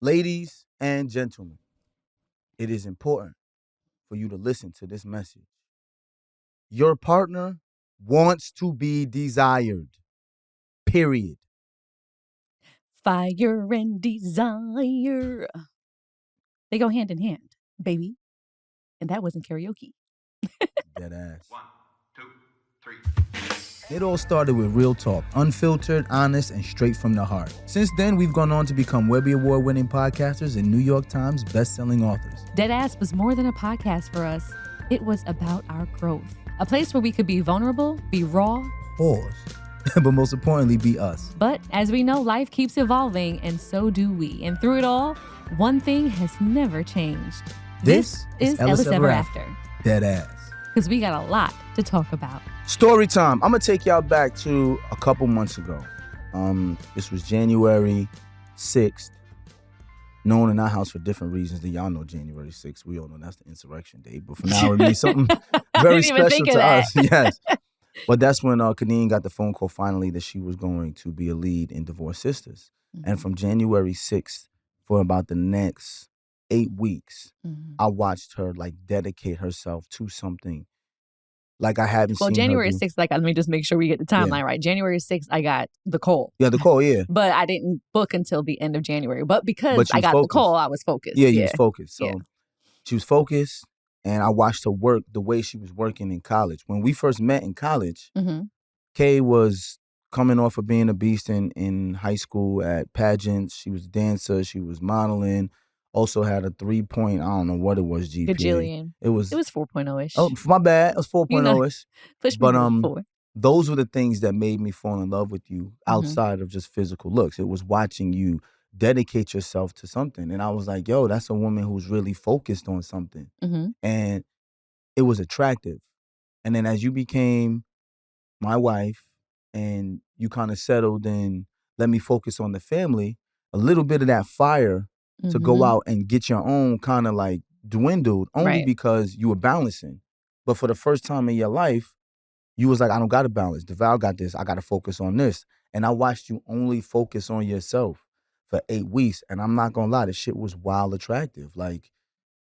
Ladies and gentlemen, it is important for you to listen to this message. Your partner wants to be desired. Period. Fire and desire. They go hand in hand, baby. And that wasn't karaoke. Dead ass. 1, 2, 3. It all started with real talk, unfiltered, honest, and straight from the heart. Since then, we've gone on to become Webby Award-winning podcasters and New York Times best-selling authors. Deadass was more than a podcast for us. It was about our growth. A place where we could be vulnerable, be raw. Pause. But most importantly, be us. But as we know, life keeps evolving, and so do we. And through it all, one thing has never changed. This is Ellis Ever After. Dead ass. Because we got a lot to talk about. Story time. I'm going to take y'all back to a couple months ago. This was January 6th, known in our house for different reasons. Y'all know January 6th. We all know that's the insurrection day. But for now, it means something very special to us. Yes. But that's when Kadine got the phone call finally that she was going to be a lead in Divorced Sisters. Mm-hmm. And from January 6th for about the next 8 weeks, I watched her like dedicate herself to something like I haven't seen. Well, January 6th, like, let me just make sure we get the timeline right. January 6th, I got the call. Yeah, the call, yeah. But I didn't book until the end of January. But because I got the call, I was focused. Yeah, you was focused. So she was focused, and I watched her work the way she was working in college. When we first met in college, Kay was coming off of being a beast in high school at pageants. She was a dancer. She was modeling. Also had a 3-point, I don't know what it was, GPA. Gajillion. It was 4.0-ish. Oh, my bad. It was 4.0-ish. Push me to 4. Those were the things that made me fall in love with you outside of just physical looks. It was watching you dedicate yourself to something. And I was like, yo, that's a woman who's really focused on something. And it was attractive. And then as you became my wife and you kind of settled and let me focus on the family, a little bit of that fire to go out and get your own kind of like dwindled only because you were balancing. But for the first time in your life, you was like, I don't got to balance. Devale got this. I got to focus on this. And I watched you only focus on yourself for 8 weeks. And I'm not going to lie, the shit was wild attractive. Like,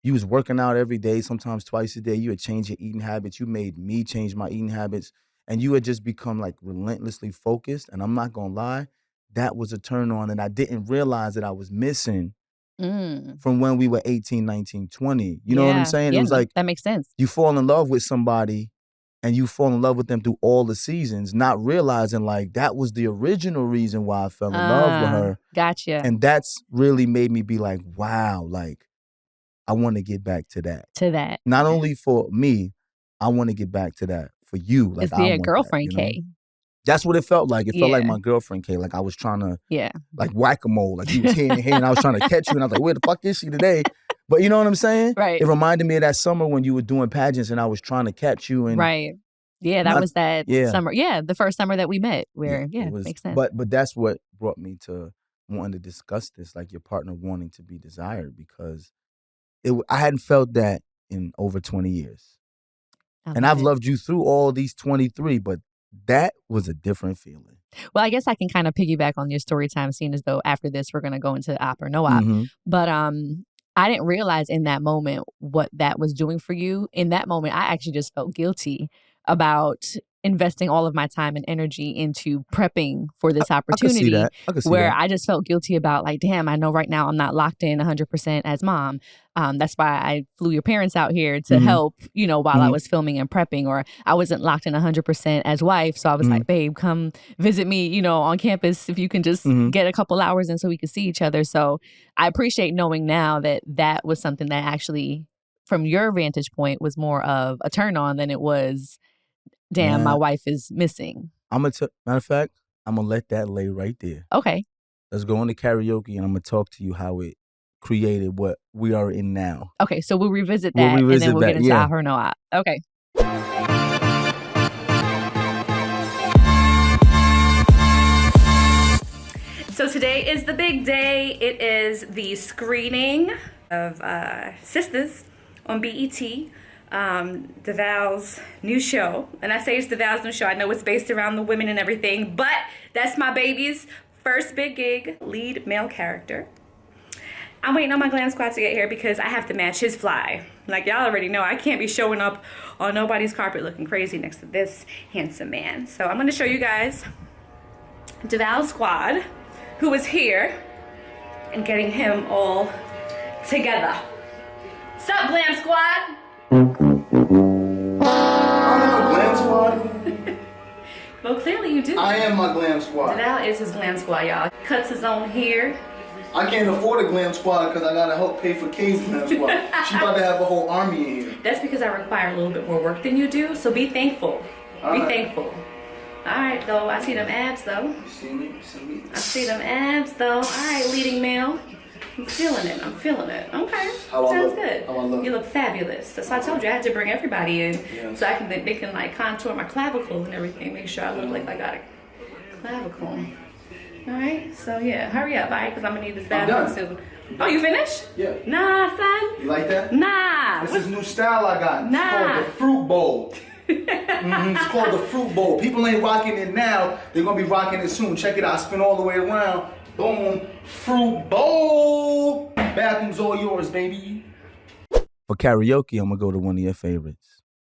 you was working out every day, sometimes twice a day. You had changed your eating habits. You made me change my eating habits. And you had just become like relentlessly focused. And I'm not going to lie, that was a turn on. And I didn't realize that I was missing from when we were 18, 19, 20. You know what I'm saying? Yeah, it was like, that makes sense. You fall in love with somebody and you fall in love with them through all the seasons, not realizing like that was the original reason why I fell in love with her. Gotcha. And that's really made me be like, wow, like I want to get back to that. Not only for me, I want to get back to that for you. Like, it's your girlfriend, Kay. That's what it felt like. It felt like my girlfriend, Kay. Like I was trying to, like whack-a-mole. Like you was here and I was trying to catch you. And I was like, where the fuck is she today? But you know what I'm saying? Right. It reminded me of that summer when you were doing pageants and I was trying to catch you. And right. Yeah, that was that summer. Yeah, the first summer that we met where, it makes sense. But that's what brought me to wanting to discuss this, like your partner wanting to be desired, because I hadn't felt that in over 20 years. And I've loved you through all these 23, but that was a different feeling. Well, I guess I can kind of piggyback on your story time, seeing as though after this we're going to go into op or no op. But I didn't realize in that moment what that was doing for you. In that moment, I actually just felt guilty about investing all of my time and energy into prepping for this opportunity I just felt guilty about like, damn, I know right now I'm not locked in 100% as mom. That's why I flew your parents out here to help, while I was filming and prepping, or I wasn't locked in 100% as wife. So I was like, babe, come visit me, on campus if you can just get a couple hours in so we could see each other. So I appreciate knowing now that that was something that actually, from your vantage point, was more of a turn on than it was, damn, my wife is missing. Matter of fact, I'm going to let that lay right there. Okay. Let's go into karaoke and I'm going to talk to you how it created what we are in now. Okay, so we'll revisit that and then we'll get into op or no op. Okay. So today is the big day. It is the screening of Sisters on BET. Devale's new show. And I say it's Devale's new show. I know it's based around the women and everything, but that's my baby's first big gig, lead male character. I'm waiting on my glam squad to get here because I have to match his fly. Like y'all already know, I can't be showing up on nobody's carpet looking crazy next to this handsome man. So I'm gonna show you guys Devale's squad, who is here, and getting him all together. Sup, glam squad? I'm in a glam squad. Well, clearly you do. I am my glam squad. Devale is his glam squad, y'all. Cuts his own hair. I can't afford a glam squad because I gotta help pay for Kay's glam squad. She about to have a whole army in here. That's because I require a little bit more work than you do, so be thankful. Be thankful. Alright, though. I see them abs, though. You see me? You see me? I see them abs, though. Alright, leading male. I'm feeling it. I'm feeling it. Okay. How I Sounds look? good. How I look? You look fabulous. That's why I told you I had to bring everybody in Yes. so they can like contour my clavicle and everything. Make sure I look like I got a clavicle. Alright, so yeah, hurry up, alright, because I'm gonna need this bathroom soon. Oh, you finished? Yeah. Nah, son. You like that? Nah. This is new style I got. It's Nah. called the fruit bowl. It's called the fruit bowl. People ain't rocking it now. They're gonna be rocking it soon. Check it out. Spin all the way around. Boom. Fruit bowl. Bathroom's all yours, baby. For karaoke, I'm gonna go to one of your favorites.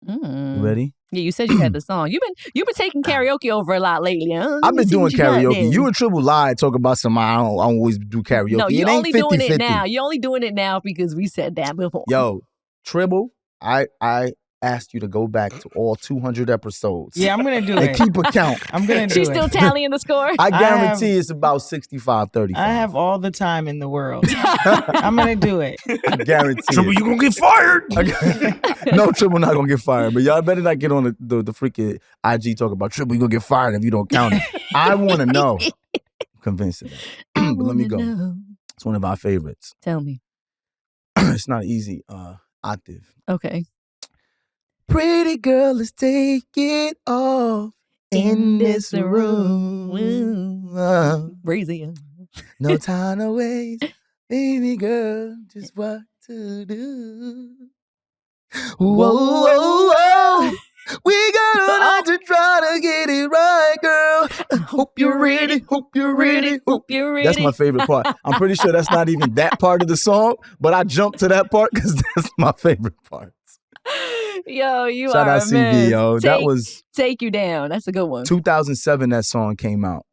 You ready? Yeah, you said you had the song. You've been taking karaoke over a lot lately. Huh? I've been doing karaoke. You and Tribble lied talking about some. I don't always do karaoke. No, you're it ain't only doing 50-50. it now. You're only doing it now because we said that before. Yo, Tribble, I asked you to go back to all 200 episodes. Yeah, I'm going to do and it. keep a count. I'm going to do She's it. still tallying the score? I guarantee it's about 65-35. I have all the time in the world. I'm going to do it. I guarantee Tribble, it. you gonna get fired. No, Tribble not gonna get fired. But y'all better not get on the freaking IG talk about Tribble, you gonna get fired if you don't count it. I want to know. I'm convinced of that. But let me go. Know. It's one of our favorites. Tell me. It's not easy. Octave. Okay. Pretty girl, let's take it off in this room. Crazy. No time to waste, baby girl, just what to do. Whoa, whoa, whoa. We got all night to try to get it right, girl. Hope you're ready, hope you're ready, hope you're ready. That's my favorite part. I'm pretty sure that's not even that part of the song, but I jumped to that part because that's my favorite part. Yo, you Shout are out a CV, mess. yo. That was Take You Down. That's a good one. 2007 that song came out.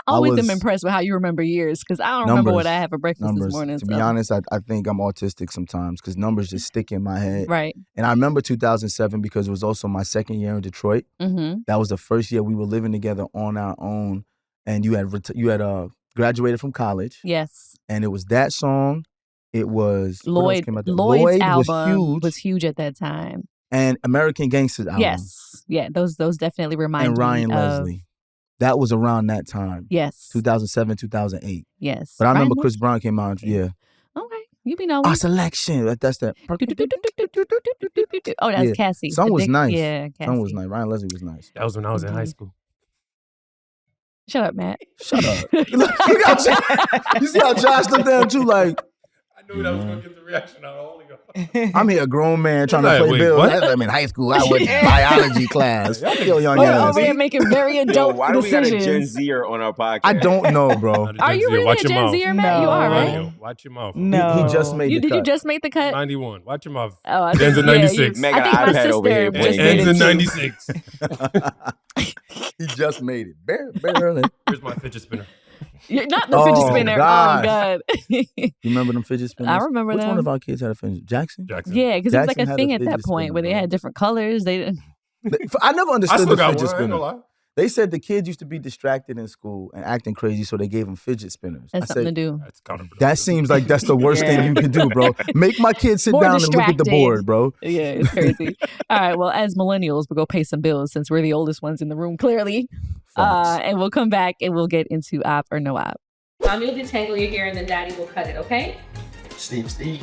I always am impressed with how you remember years because I don't remember what I had for breakfast this morning. To be honest, I think I'm autistic sometimes because numbers just stick in my head. Right. And I remember 2007 because it was also my second year in Detroit. Mm-hmm. That was the first year we were living together on our own. And you had graduated from college. Yes. And it was that song. It was Lloyd's album was huge at that time. And American Gangster's album. Yes. Yeah, those definitely remind me and Ryan of Leslie. That was around that time. Yes. 2007, 2008. Yes. But I remember Ryan Chris Brown came out. Yeah. Okay. You be knowing. Our selection. That's that. Oh, that's Cassie. Song was nice. Yeah, Cassie. Song was nice. Ryan Leslie was nice. That was when I was in high school. Shut up, Matt. Shut up. You see how Josh looked at him too? Like, I knew that was gonna get the reaction out. I'm here, a grown man trying to play Bill. I'm in high school. I was in biology class. Yo, young over here making very adult why do we decisions. got a Gen Zer on our podcast? I don't know, bro. Are you really a Gen Zer, Matt? No. You are, right? Watch your mouth. No. He just made the Did cut. you just make the cut? 91. Watch your mouth. Oh, I Ends in 96. Mega I think my iPad sister over here just playing made Ends it in too. 96. He just made it. Barely. Here's my fidget spinner. Not the fidget spinner. gosh. Oh, God. You remember them fidget spinners? I remember Which them. one of our kids had a fidget? Jackson? Yeah, because it was like Jackson a had thing a at that fidget point spinner, where they bro. had different colors. They didn't. I never I understood still the got fidget one. I ain't spinner. gonna lie. They said the kids used to be distracted in school and acting crazy, so they gave them fidget spinners. That's something to do. That's counterproductive. That seems like that's the worst thing you can do, bro. Make my kids sit More down and look at the distracting. board, bro. Yeah, it's crazy. All right, well, as millennials, we'll go pay some bills since we're the oldest ones in the room, clearly. And we'll come back and we'll get into op or no op. Mommy will detangle your hair and then Daddy will cut it, okay? Steve. Stand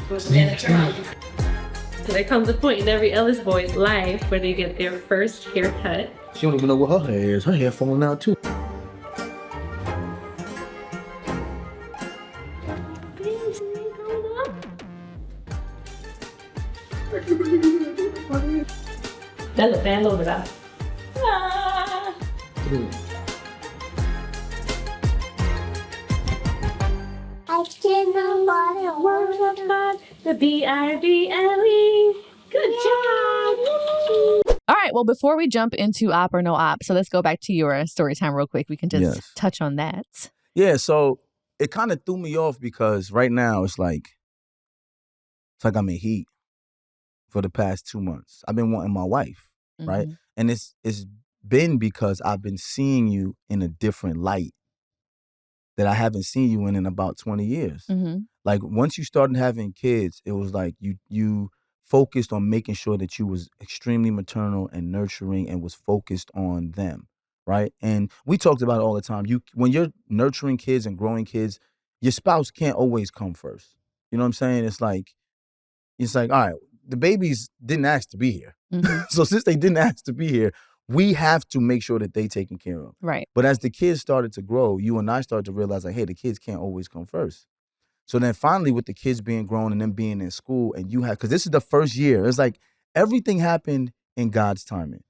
at your house. So there comes a point in every Ellis boy's life where they get their first haircut. She don't even know what her hair is. Her hair falling out too. That look bad, load it up. Ah. I cannot The Bible. Good job. All right. Well, before we jump into op or no op, so let's go back to your story time real quick. We can just touch on that. Yeah. So it kind of threw me off because right now it's like I'm in heat for the past 2 months. I've been wanting my wife, right? And it's been because I've been seeing you in a different light that I haven't seen you in about 20 years. Like once you started having kids, it was like you focused on making sure that you was extremely maternal and nurturing and was focused on them, right? And we talked about it all the time. When you're nurturing kids and growing kids, your spouse can't always come first. You know what I'm saying? It's like, all right, the babies didn't ask to be here. So since they didn't ask to be here, we have to make sure that they taken care of. Right. But as the kids started to grow, you and I started to realize like, hey, the kids can't always come first. So then finally with the kids being grown and them being in school and because this is the first year, it's like everything happened in God's timing.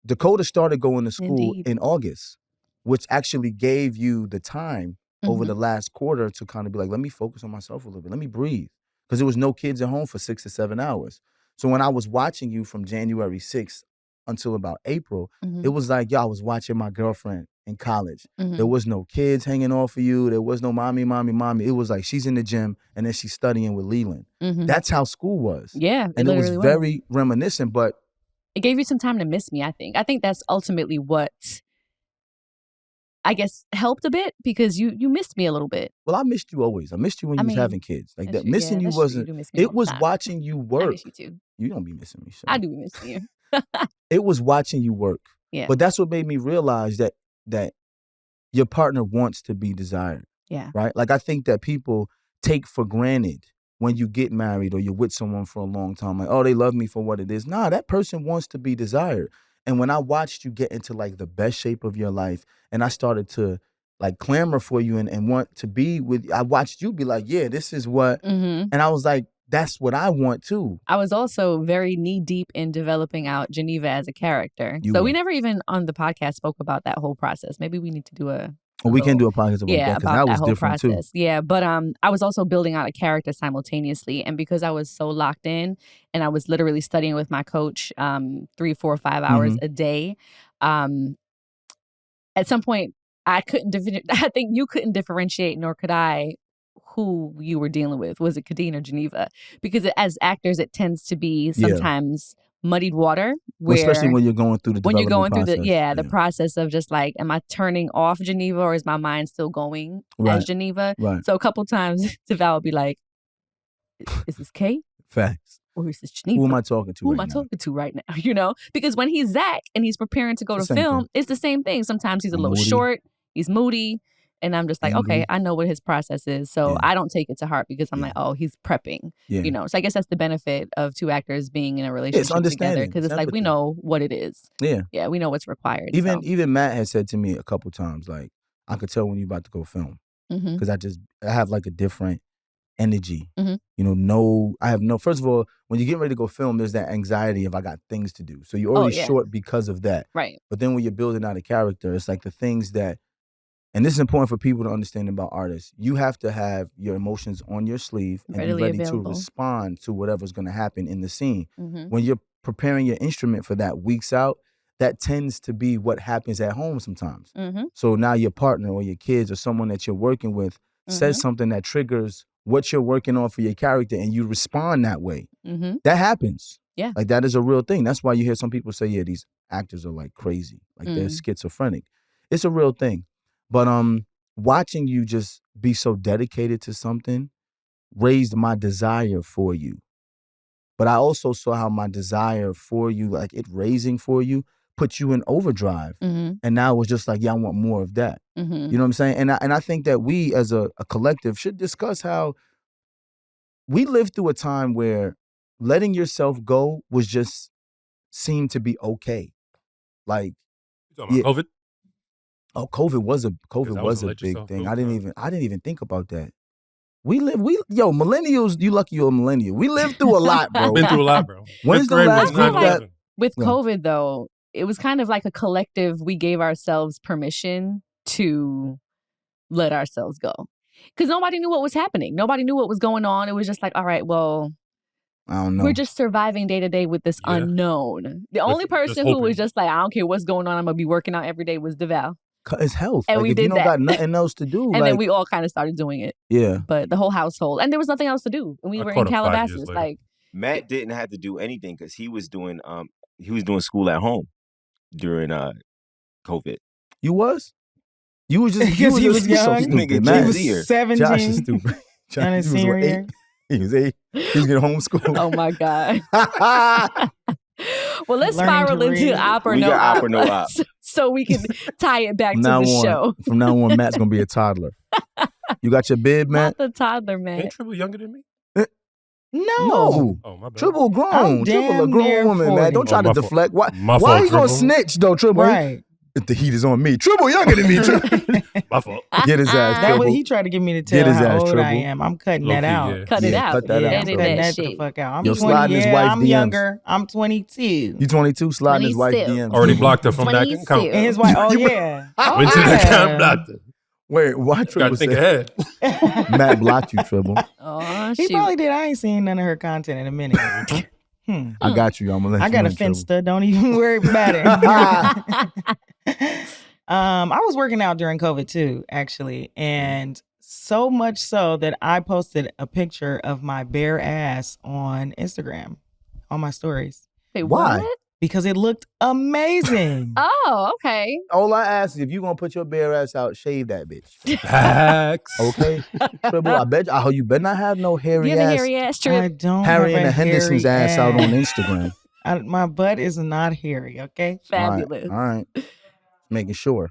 Dakota started going to school in August, which actually gave you the time over the last quarter to kind of be like, let me focus on myself a little bit. Let me breathe. Because there was no kids at home for 6 to 7 hours. So when I was watching you from January 6th until about April, it was like, I was watching my girlfriend in college. There was no kids hanging off of you. There was no mommy. It was like she's in the gym and then she's studying with Leland. That's how school was. Yeah. And it was very reminiscent, but it gave you some time to miss me, I think. I think that's ultimately what I guess helped a bit because you missed me a little bit. Well, I missed you always. I missed you when you was having kids. Like that, missing you wasn't. It was watching you work. I miss you too. You don't be missing me, Sean. I do be missing you. It was watching you work. Yeah. But that's what made me realize that your partner wants to be desired. Yeah. Right? Like I think that people take for granted when you get married or you're with someone for a long time, like, oh, they love me for what it is. Nah, that person wants to be desired. And when I watched you get into like the best shape of your life and I started to like clamor for you and want to be with, I watched you be like, yeah, this is what, and I was like, that's what I want too. I was also very knee deep in developing out Geneva as a character. We never even on the podcast spoke about that whole process. Maybe we need to do we can do a podcast about that because that was whole different process. too. Yeah, but I was also building out a character simultaneously, and because I was so locked in, and I was literally studying with my coach 3, 4, 5 hours a day. At some point, I think you couldn't differentiate, nor could I, who you were dealing with. Was it Kadine or Geneva? Because as actors, it tends to be sometimes muddied water. Especially when you're going through the the process of just like, am I turning off Geneva or is my mind still going as Geneva? Right. So a couple times, Devale would be like, is this Kay? Facts. Or is this Geneva? Who am I talking to? Who am I talking to right now? You know, because when he's Zach and he's preparing to go to film, it's the same thing. Sometimes he's a little short, he's moody. And I'm just like, okay, I know what his process is. So I don't take it to heart because I'm like, oh, he's prepping. Yeah. You know, so I guess that's the benefit of two actors being in a relationship together. Because it's like, we know what it is. Yeah. Yeah, we know what's required. Even Matt has said to me a couple times, like, I could tell when you're about to go film. Because I have like a different energy. You know, first of all, when you get ready to go film, there's that anxiety of I got things to do. So you're already short because of that. Right. But then when you're building out a character, it's like the things that, and this is important for people to understand about artists, you have to have your emotions on your sleeve and readily be ready available to respond to whatever's going to happen in the scene. When you're preparing your instrument for that weeks out, that tends to be what happens at home sometimes. So now your partner or your kids or someone that you're working with says something that triggers what you're working on for your character and you respond that way. That happens. Yeah. Like that is a real thing. That's why you hear some people say, yeah, these actors are like crazy. Like they're schizophrenic. It's a real thing. But watching you just be so dedicated to something raised my desire for you. But I also saw how my desire for you, like it raising for you, put you in overdrive. And now it was just like, yeah, I want more of that. You know what I'm saying? And I think that we as a collective should discuss how we lived through a time where letting yourself go was just seemed to be okay. Like, You talking about COVID? Oh, COVID was a let big yourself thing. go, I didn't even think about that. Millennials, you lucky you're a millennial. We lived through a lot, bro. Been through a lot, bro. When's the last time time with COVID though, it was kind of like a collective, we gave ourselves permission to let ourselves go. Because nobody knew what was happening. Nobody knew what was going on. It was just like, all right, well, I don't know. we're just surviving day to day with this unknown. The only person who was just like, I don't care what's going on, I'm going to be working out every day was Devale. It's health. And like, we if did you don't got nothing else to do. And then we all kind of started doing it. Yeah. But the whole household. And there was nothing else to do. And we were in Calabasas. Like Matt didn't have to do anything because he was doing school at home during COVID. You was? You was just because he was young. Stupid, he was 17. Josh is stupid. And his senior year. He was 8. He was getting homeschooled. Oh my God. Well, let's Learning spiral into op or no op. So we can tie it back to the show. From now on, Matt's going to be a toddler. You got your bib, Matt? Not the toddler, man. Ain't Tribble younger than me? No. Oh, my bad. Tribble grown. Tribble a grown woman, 40. man. Don't try to deflect. Why fault, you going to snitch, though, Tribble? Right. The heat is on me. Tribble younger than me. My fault. Get his ass, That Tribble. was he tried to get me to tell how old I am. I'm cutting that out. Yeah. Cut it out. Cut that out. I'm cutting that shit. the fuck out. I'm Yo, 20. slide in his wife's I'm DMs. younger. I'm 22. You 22? Slide in his wife's 22. DMs. Already blocked her from that 22. account. And his wife, oh yeah. Went to the account, blocked her. Wait, why Gotta Tribble think say ahead. Matt blocked you, Tribble? Oh, He shoot. probably did. I ain't seen none of her content in a minute. I got you. I'm going to let you I got know, a Finsta. Don't even worry about it. I was working out during COVID too, actually. And so much so that I posted a picture of my bare ass on Instagram, on my stories. Wait, Why? what? Because it looked amazing. Oh, okay. All I ask is if you're going to put your bare ass out, shave that bitch. Facts. Okay? Tribble, I bet you better not have no hairy You have a ass. hairy ass I trip. don't Harry have and a the Henderson's hairy ass out on Instagram. My butt is not hairy, okay? Fabulous. All right. Making sure.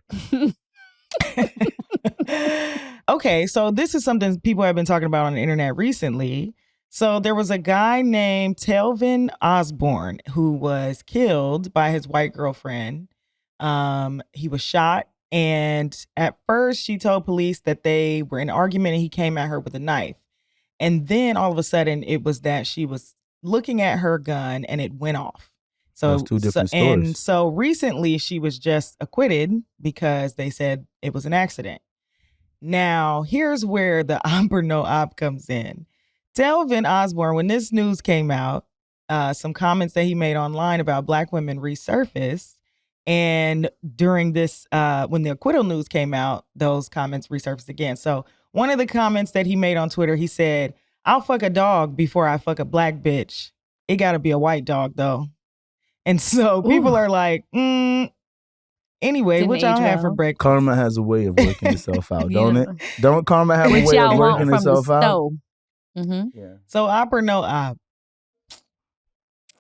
Okay, so this is something people have been talking about on the internet recently. So there was a guy named Telvin Osborne who was killed by his white girlfriend. He was shot, and at first she told police that they were in an argument and he came at her with a knife. And then all of a sudden it was that she was looking at her gun and it went off. So Those two different stories. And so recently she was just acquitted because they said it was an accident. Now, here's where the op or no op comes in. Telvin Osborne, when this news came out, some comments that he made online about Black women resurfaced. And during this, when the acquittal news came out, those comments resurfaced again. So one of the comments that he made on Twitter, he said, "I'll fuck a dog before I fuck a black bitch. It got to be a white dog, though." And so people are like, anyway, Didn't what y'all age have for well. breakfast? Karma has a way of working itself out, don't Yeah. it? Don't karma have a Which way of y'all want working from the itself out? stove. Mm-hmm. Yeah. So op or no op?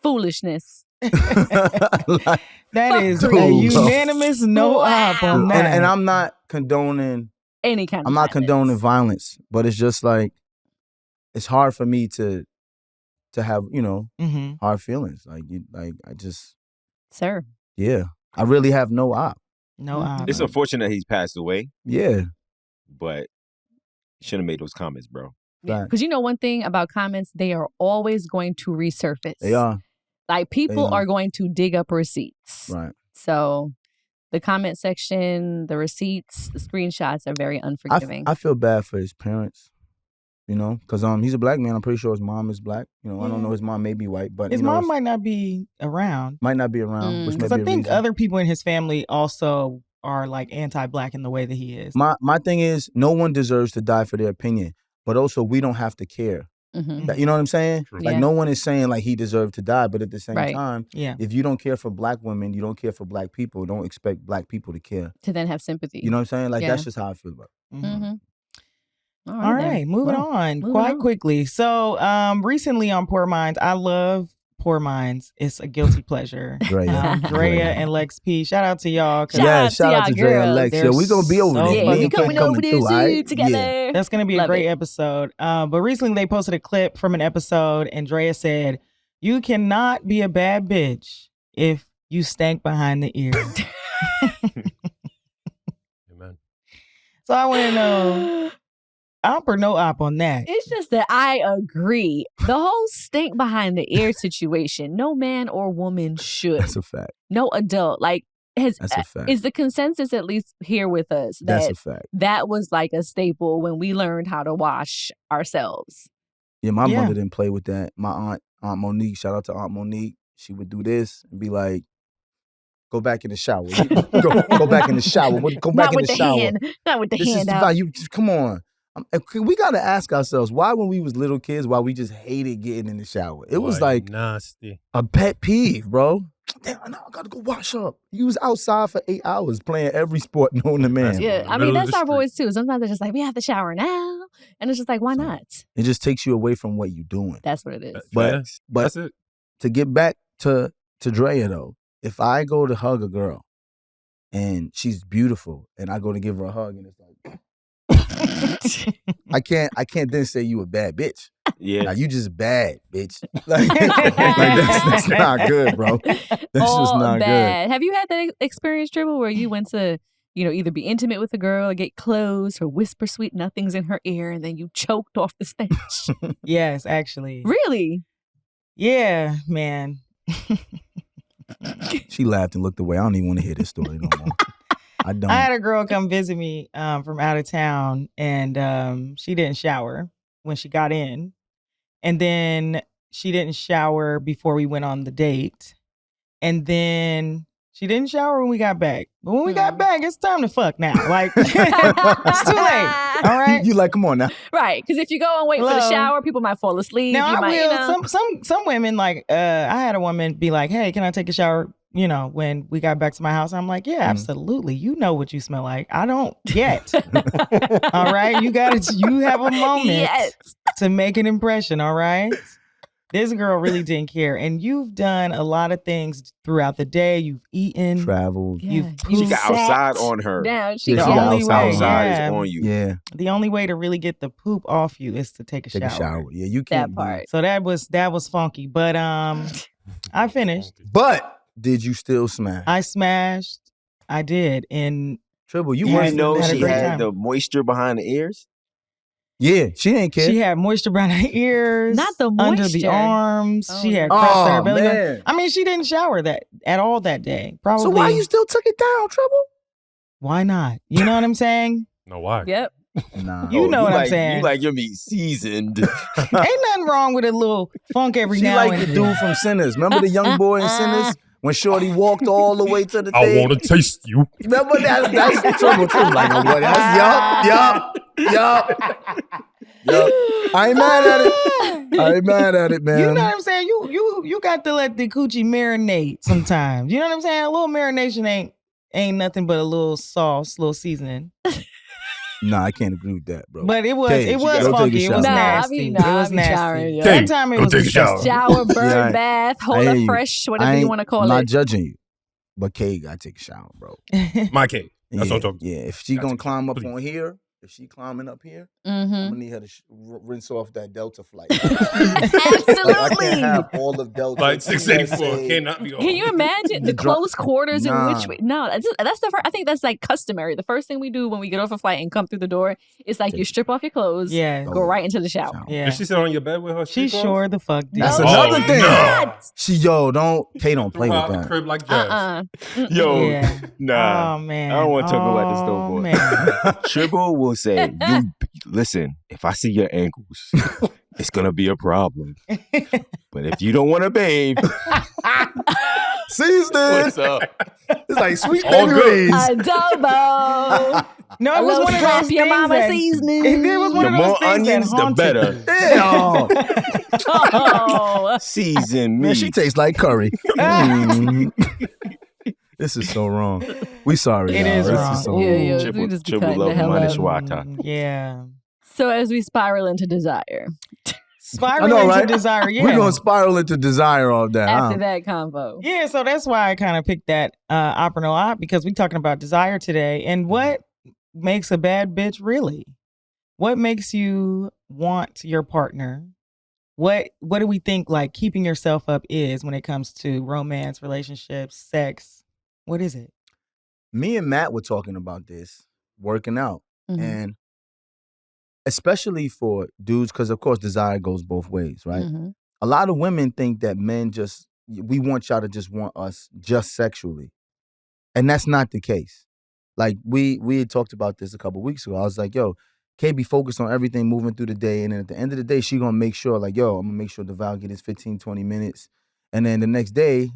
Foolishness. Like, That is a Dude. unanimous no op on that. and I'm not condoning Any kind of I'm not violence. condoning violence, but it's just like it's hard for me to have, Mhm. hard feelings. I just Sir. yeah. I really have no op. No op. It's unfortunate he's passed away, Yeah. but shouldn't have made those comments, bro. Right. Because you know one thing about comments, they are always going to resurface. They are. Like people They are. are going to dig up receipts. Right. So the comment section, the receipts, the screenshots are very unforgiving. I feel bad for his parents, because he's a black man. I'm pretty sure his mom is black. I don't know. His mom may be white, but His mom might not be around. might not be around, which may Because be I a think reason. other people in his family also are like anti-black in the way that he is. My thing is, no one deserves to die for their opinion, but also we don't have to care. Mhm. You know what I'm saying? True. Like Yeah. no one is saying like he deserved to die, but at the same Right. time, Yeah. if you don't care for black women, you don't care for black people. Don't expect black people to care. To then have sympathy. You know what I'm saying? Like Yeah. that's just how I feel about it. Mhm. Mm-hmm. All right, moving on quite quickly. So recently on Poor Minds, I love Poor Minds. It's a guilty pleasure. Drea. Drea and Lex P. Shout out to y'all. 'Cause Shout out to Drea and Lex. They're We gonna be over so there. Yeah, fucking Me we and Kim coming over there through, soon alright? together. Yeah. That's going to be a Love great it. episode. But recently they posted a clip from an episode and Drea said, "You cannot be a bad bitch if you stank behind the ear." Amen. So I want to know, op or no op on that? It's just that I agree. The whole stink behind the ear situation, no man or woman should. That's a fact. No adult. Like, That's a fact. Is the consensus at least here with us That's that a fact. that was like a staple when we learned how to wash ourselves? Yeah, my mother didn't play with that. My Aunt Monique, shout out to Aunt Monique. She would do this and be like, "Go back in the shower. Go back in the shower. Go back in the shower. Not with the This hand is out. about you. Come on." We gotta ask ourselves why, when we was little kids, why we just hated getting in the shower. It was like nasty. A pet peeve, bro. Damn, I gotta go wash up. You was outside for 8 hours playing every sport known to man. Yeah, I mean, that's our boys too. Sometimes they're just like, we have to shower now. And it's just like, why not? It just takes you away from what you're doing. That's what it is. But that's it. To get back to Drea though, if I go to hug a girl and she's beautiful and I go to give her a hug and it's like I can't then say you a bad bitch. Yeah. Now you just bad, bitch. Like that's not good, bro. That's just not bad. Have you had that experience, Tribble, where you went to, either be intimate with a girl or get close or whisper sweet nothings in her ear and then you choked off the stage? Yes, actually. Really? Yeah, man. She laughed and looked away. I don't even want to hear this story no more. I don't. I had a girl come visit me from out of town, and she didn't shower when she got in. And then she didn't shower before we went on the date. And then she didn't shower when we got back. But when we got back, it's time to fuck now. Like, it's too late. All right? You like, come on now. Right. Because if you go and wait for the shower, people might fall asleep. Now, you I might, will. Some women, like, I had a woman be like, hey, can I take a shower? When we got back to my house, I'm like, yeah, absolutely. You know what you smell like. I don't yet. All right. You have a moment to make an impression. All right. This girl really didn't care. And you've done a lot of things throughout the day. You've eaten. Traveled. Yeah. She got outside on her. Down. She The got only way, outside is on you. Yeah. The only way to really get the poop off you is to take a shower. Yeah, you can't. That part. So that was funky. But I finished. But did you still smash? I smashed. I did. And Tribble, you You must know had a she great had time. the moisture behind the ears? Yeah, she ain't care. she had moisture around her ears. Not the under the moisture. arms. Oh, She had no. crust on her Oh, belly button. man. I mean, she didn't shower at all that day. Probably. So why you still took it down, Tribble? Why not? You know what I'm saying? No, why? Yep. Nah. You know what I'm saying. You like your meat seasoned. Ain't nothing wrong with a little funk every She now like and the then. dude from Sinners. Remember the young boy in Sinners? When Shorty walked all the way to the I thing? want to taste you. Remember that? That's the Tribble. Tribble like, oh, what? Yup. I ain't mad at it, man. You know what I'm saying? You got to let the coochie marinate sometimes. You know what I'm saying? A little marination ain't nothing but a little sauce, little seasoning. Nah, I can't agree with that, bro. But it was Kay, you gotta funky. take a It was shower. nasty. It was nasty. showering, yo. That time it Go was take a shower. disgusting. Shower, bird Yeah, bath, I hold hear up you. fresh, whatever you want to call I'm not it. judging you, but Kay gotta take a shower, bro. My cake. That's yeah, what I'm talking yeah. If she Gotta gonna take a climb shower, up please. on here, if she climbing up here, Mm-hmm. I'm gonna need her to rinse off that Delta flight. Like, I Absolutely. can't have all of Delta. Like 684 USA. cannot be on. Can you imagine the The dro- close quarters in Nah. which we? No, that's the first. I think that's like customary. The first thing we do when we get off a flight and come through the door is like you strip off your clothes, Yeah. go right into the shower. Yeah. Did she sit on your bed with her She sheets on? sure the fuck did. That's No, another she thing. did not. Kay don't play Throw with out the that. crib like jazz. Yo, Yeah. nah. Oh man. I don't wanna talk about this though, Oh, boy. man. Tribble will say, listen, if I see your ankles, it's going to be a problem. But if you don't want to bathe, Seasoning. what's up? It's like sweet All baby good. rays. Adobo. No, A it was little one of slap those your things mama that- seasoning. It was one The of those more things onions, that the haunted better. me. Damn. Oh. Season Man, meat. she tastes like curry. Mm. This is so wrong. We sorry. It y'all. is This wrong. so Yeah, wrong. yeah. Tribble- We just be Tribble cutting love the hell money up. swata. Yeah. So as we spiral into desire, Spiral I know, into right? desire. Yeah. We're going to spiral into desire all that. after Huh? that convo, Yeah, so that's why I kind of picked that opera no op, because we're talking about desire today. And what makes a bad bitch really? What makes you want your partner? What do we think like keeping yourself up is when it comes to romance, relationships, sex? What is it? Me and Matt were talking about this, working out. Mhm. And especially for dudes, because of course desire goes both ways, right? Mhm. A lot of women think that men we want y'all to just want us just sexually. And that's not the case. Like we had talked about this a couple weeks ago. I was like, yo, Kay be focused on everything moving through the day. And then at the end of the day, she gonna make sure like, yo, I'm gonna make sure Devale get his 15, 20 minutes. And then the next day,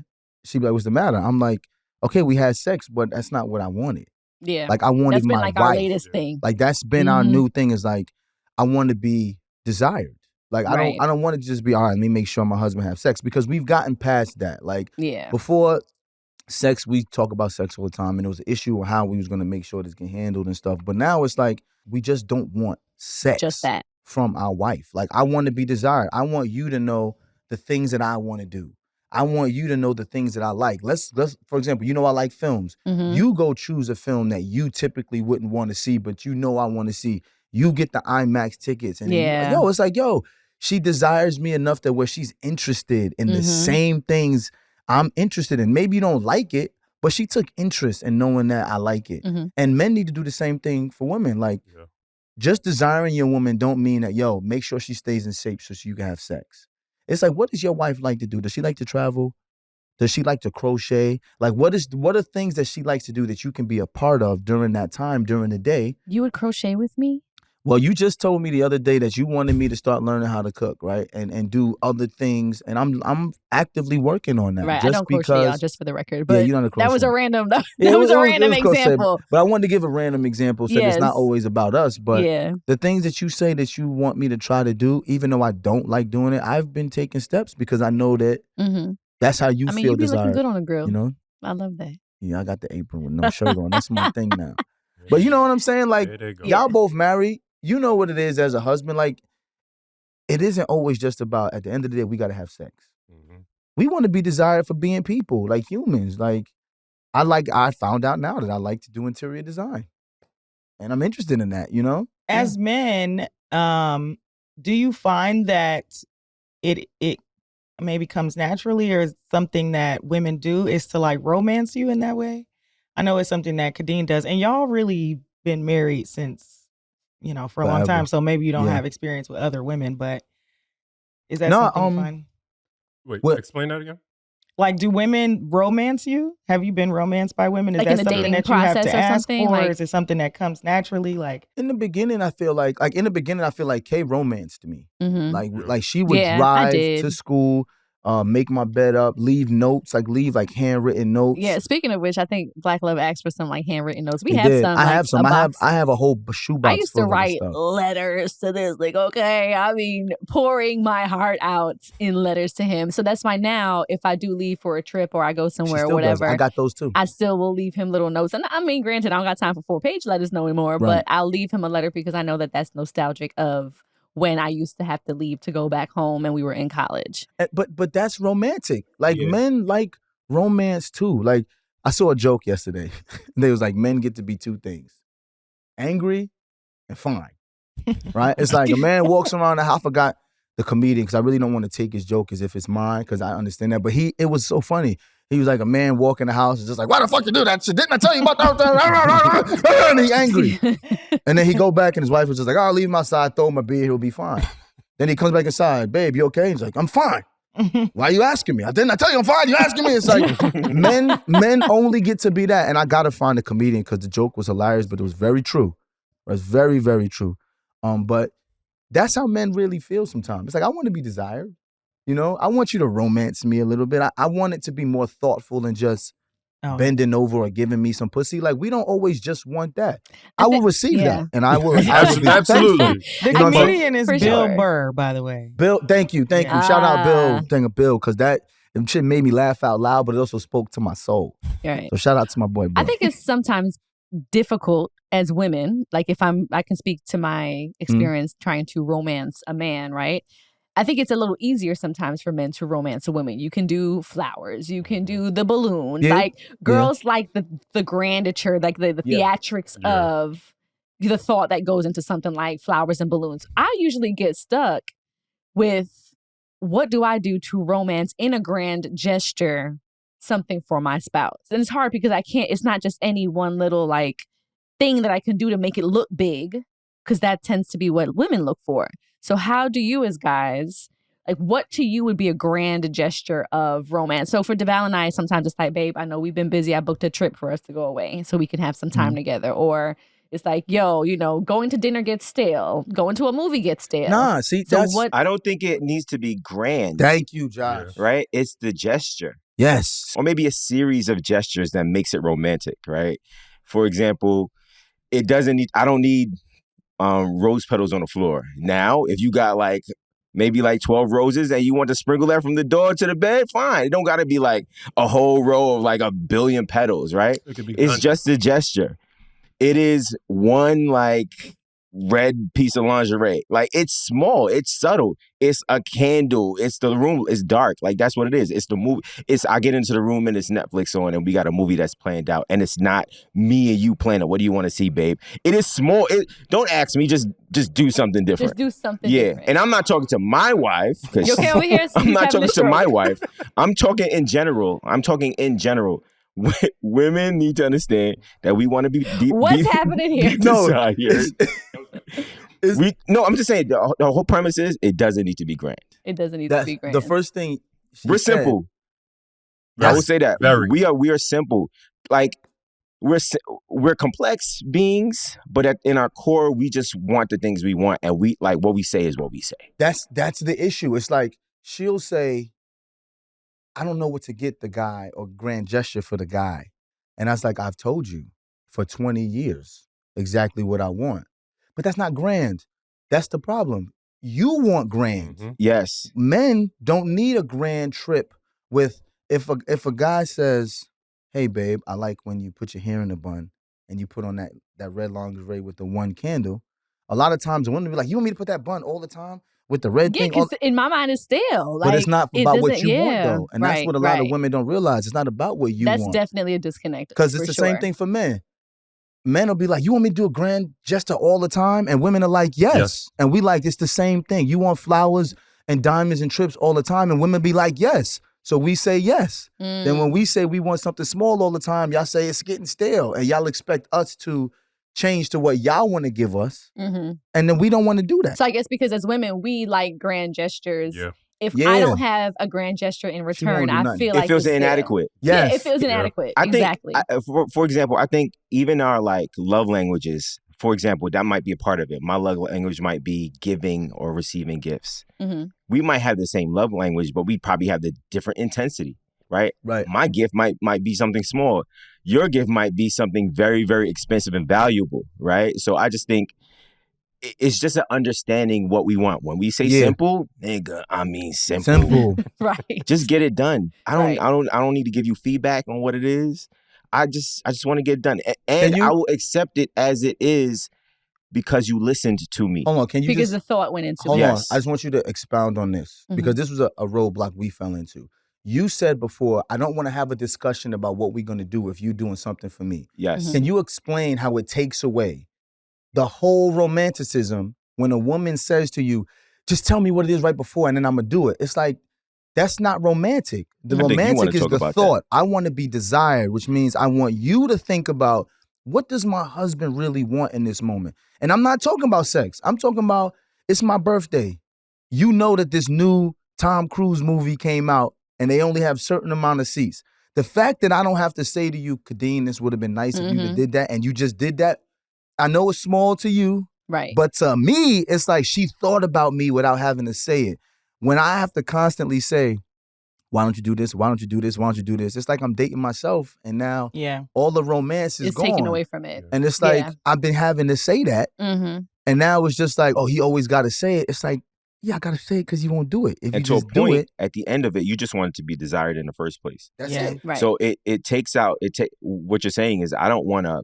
she be like, what's the matter? I'm like, okay, we had sex, but that's not what I wanted. Yeah. Like I wanted That's been my like wife. our latest thing. Like that's been our new thing is like, I want to be desired. Like I don't want it to just be, all right, let me make sure my husband have sex, because we've gotten past that. Like before sex, we talk about sex all the time, and it was an issue of how we was going to make sure this get handled and stuff. But now it's like, we just don't want sex just that from our wife. Like I want to be desired. I want you to know the things that I want to do. I want you to know the things that I like. Let's for example, you know I like films. You go choose a film that you typically wouldn't want to see, but you know I want to see. You get the IMAX tickets. And then it's like, yo, she desires me enough that where she's interested in the same things I'm interested in. Maybe you don't like it, but she took interest in knowing that I like it. And men need to do the same thing for women. Like, just desiring your woman don't mean that, yo, make sure she stays in shape so you can have sex. It's like, what does your wife like to do? Does she like to travel? Does she like to crochet? Like, what are things that she likes to do that you can be a part of during that time, during the day? You would crochet with me? Well, you just told me the other day that you wanted me to start learning how to cook, right? And do other things. And I'm actively working on that. Right. Just I don't crochet, y'all, just for the record. But you're not a crochet. That was a random example. But I wanted to give a random example so it's not always about us. But the things that you say that you want me to try to do, even though I don't like doing it, I've been taking steps because I know that that's how you feel you be desired. looking good on the grill. You know? I love that. Yeah, I got the apron with no shirt on. That's my thing now. But you know what I'm saying? Like, y'all both married. You know what it is as a husband. Like, it isn't always just about, at the end of the day, we got to have sex. We want to be desired for being people, like humans. Like, I found out now that I like to do interior design. And I'm interested in that, you know? As men, do you find that it maybe comes naturally, or is something that women do is to like romance you in that way? I know it's something that Kadine does, and y'all really been married since, you know, for a long time. So maybe you don't have experience with other women, but is that something fun? Wait, explain that again? Like, do women romance you? Have you been romanced by women? Is like that in the something dating that you have to ask for, like, or is it something that comes naturally? Like in the beginning, I feel like Kay romanced me. Like she would drive to school, make my bed up, leave handwritten notes. Yeah, speaking of which, I think Black Love asked for some like handwritten notes. We They have did. some. I have some. I have a whole shoebox. I used to full of write stuff. letters to this. Like, okay, I mean, pouring my heart out in letters to him. So that's why now, if I do leave for a trip or I go somewhere or whatever, I got those too. I still will leave him little notes. And I mean, granted, I don't got time for 4-page letters no more, but I'll leave him a letter because I know that that's nostalgic of when I used to have to leave to go back home and we were in college. But that's romantic. Like men like romance too. Like I saw a joke yesterday. They was like, men get to be two things: angry and fine. Right? It's like a man walks around the house. I forgot the comedian because I really don't want to take his joke as if it's mine because I understand that. But it was so funny. He was like, a man walking the house is just like, why the fuck you do that shit? Didn't I tell you about that? And he angry. And then he go back and his wife was just like, I'll leave him outside, throw him a beer, he'll be fine. Then he comes back inside, babe, you okay? He's like, I'm fine. Why are you asking me? Didn't I tell you I'm fine? You asking me? It's like men only get to be that. And I gotta find a comedian because the joke was hilarious, but it was very true. It was very, very true. But that's how men really feel sometimes. It's like, I want to be desired. You know, I want you to romance me a little bit. I want it to be more thoughtful than just bending over or giving me some pussy. Like, we don't always just want that. I will receive that. And I will absolutely. The comedian is Bill Burr, by the way. Bill, thank you. Shout out Bill, because that shit made me laugh out loud, but it also spoke to my soul. Right. So shout out to my boy Bill. I think it's sometimes difficult as women. Like if I can speak to my experience trying to romance a man, right? I think it's a little easier sometimes for men to romance a woman. You can do flowers. You can do the balloons. Yeah. Like girls like the grandeur, like the theatrics of the thought that goes into something like flowers and balloons. I usually get stuck with what do I do to romance in a grand gesture something for my spouse. And it's hard because it's not just any one little like thing that I can do to make it look big, because that tends to be what women look for. So how do you as guys, Like, what to you would be a grand gesture of romance? So for Devale and I, sometimes it's like, babe, I know we've been busy. I booked a trip for us to go away so we can have some time together. Or it's like, yo, going to dinner gets stale. Going to a movie gets stale. Nah, see, so that's... what? I don't think it needs to be grand. Thank you, Josh. Right? It's the gesture. Yes. Or maybe a series of gestures that makes it romantic, right? For example, I don't need rose petals on the floor. Now, if you got maybe 12 roses and you want to sprinkle that from the door to the bed, fine. It don't got to be a whole row of a billion petals, right? It's just a gesture. It is one red piece of lingerie. It's small, it's subtle. It's a candle. It's the room. It's dark. That's what it is. It's the movie. I get into the room and it's Netflix on and we got a movie that's planned out and it's not me and you planning. What do you want to see, babe? It is small. Don't ask me. Just do something different. Just do something different. And I'm not talking to my wife. You okay over here? I'm not talking to my wife. I'm talking in general. Women need to understand that we want to be What's happening here? I'm just saying the whole premise is it doesn't need to be grand. It doesn't need to be grand. The first thing we're simple. I would say that we are simple. We're complex beings, but in our core, we just want the things we want, and we what we say is what we say. That's the issue. It's she'll say, I don't know what to get the guy or grand gesture for the guy. And I was like, I've told you for 20 years exactly what I want. But that's not grand. That's the problem. You want grand. Mm-hmm. Yes. Men don't need a grand trip with, if a guy says, hey, babe, I like when you put your hair in a bun and you put on that red lingerie with the one candle. A lot of times the women be like, you want me to put that bun all the time? With the red thing. Yeah, because in my mind it's stale. But it's not about what you want, though. And that's what a lot of women don't realize. It's not about what you want. That's definitely a disconnect. Because it's the same thing for men. Men will be like, you want me to do a grand gesture all the time? And women are like, yes. And we it's the same thing. You want flowers and diamonds and trips all the time? And women be like, yes. So we say yes. Then when we say we want something small all the time, y'all say it's getting stale. And y'all expect us to change to what y'all want to give us, and then we don't want to do that. So I guess because as women, we like grand gestures. Yeah. If I don't have a grand gesture in return, I feel like it feels inadequate. Yes. Yeah, it feels inadequate. Exactly. For example, I think even our love languages, for example, that might be a part of it. My love language might be giving or receiving gifts. Mm-hmm. We might have the same love language, but we probably have the different intensity. Right. My gift might be something small. Your gift might be something very, very expensive and valuable. Right. So I just think it's just an understanding what we want. When we say simple, nigga, I mean simple. Right. Just get it done. I don't need to give you feedback on what it is. I just want to get it done, and I will accept it as it is because you listened to me. Hold on, can you because the thought went into it. Hold on, I just want you to expound on this because this was a roadblock we fell into. You said before, I don't want to have a discussion about what we're going to do if you're doing something for me. Yes. Can you explain how it takes away the whole romanticism when a woman says to you, just tell me what it is right before and then I'm going to do it? It's that's not romantic. The romantic is the thought. I want to be desired, which means I want you to think about what does my husband really want in this moment? And I'm not talking about sex. I'm talking about it's my birthday. You know that this new Tom Cruise movie came out and they only have a certain amount of seats. The fact that I don't have to say to you, Kadine, this would have been nice if you did that, and you just did that, I know it's small to you, right? But to me, it's she thought about me without having to say it. When I have to constantly say, why don't you do this? Why don't you do this? Why don't you do this? It's like I'm dating myself, and now all the romance is gone. It's taken away from it. And it's I've been having to say that, and now it's just oh, he always got to say it. It's yeah, I got to say it because you won't do it. If and you to a point, at the end of it, you just want it to be desired in the first place. That's it. Right. So it takes out, what you're saying is I don't want to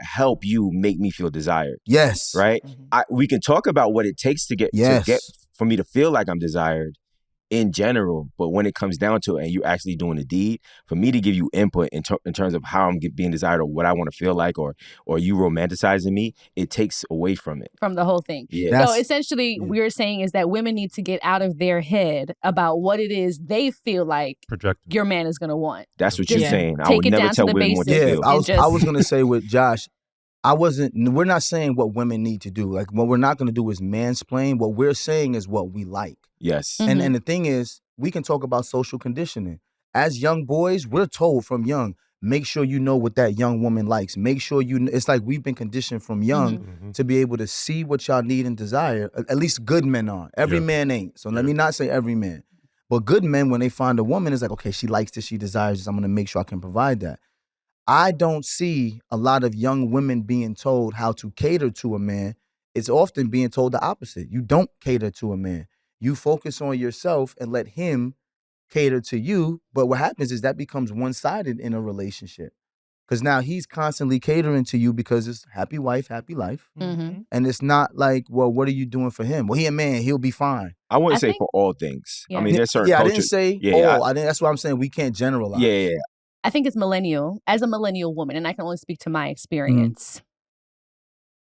help you make me feel desired. Yes. Right? We can talk about what it takes to get for me to feel like I'm desired in general, but when it comes down to it and you're actually doing the deed, for me to give you input in terms of how I'm being desired or what I want to feel like or you romanticizing me, it takes away from it. From the whole thing. Yeah. So essentially we're saying is that women need to get out of their head about what it is they feel like your man is going to want. That's what you're saying. I Take would it never down tell to the women what basics. they feel. I was going to say with Josh, we're not saying what women need to do. Like, what we're not going to do is mansplain. What we're saying is what we like. Yes. And the thing is, we can talk about social conditioning. As young boys, we're told from young, make sure you know what that young woman likes. Make sure it's like we've been conditioned from young to be able to see what y'all need and desire. At least good men are. Every man ain't. So let me not say every man. But good men, when they find a woman, is like, okay, she likes this, she desires this. I'm going to make sure I can provide that. I don't see a lot of young women being told how to cater to a man. It's often being told the opposite. You don't cater to a man. You focus on yourself and let him cater to you. But what happens is that becomes one-sided in a relationship. Because now he's constantly catering to you because it's happy wife, happy life. And it's not like, well, what are you doing for him? Well, he a man, he'll be fine. I wouldn't say for all things. I mean, there's certain cultures. I didn't say all. That's what I'm saying. We can't generalize. Yeah. I think it's millennial. As a millennial woman, and I can only speak to my experience,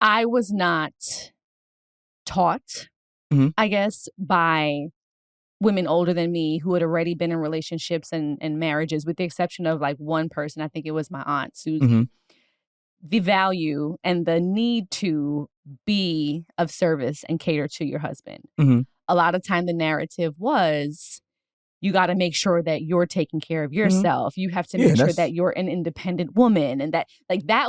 I was not taught, I guess, by women older than me who had already been in relationships and marriages, with the exception of like one person. I think it was my aunt, Susie. The value and the need to be of service and cater to your husband. A lot of time the narrative was, you got to make sure that you're taking care of yourself. You have to make sure that you're an independent woman. And that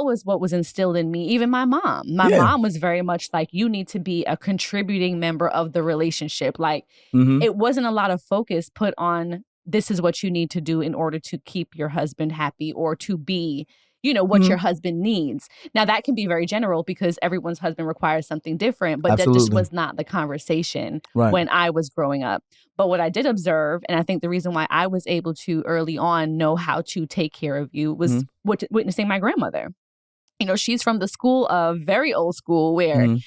was what was instilled in me. Even my mom. My mom was very much like, you need to be a contributing member of the relationship. Like, it wasn't a lot of focus put on, this is what you need to do in order to keep your husband happy or to be, what your husband needs. Now, that can be very general because everyone's husband requires something different, but that just was not the conversation when I was growing up. But what I did observe, and I think the reason why I was able to early on know how to take care of you was witnessing my grandmother. She's from the school of very old school where,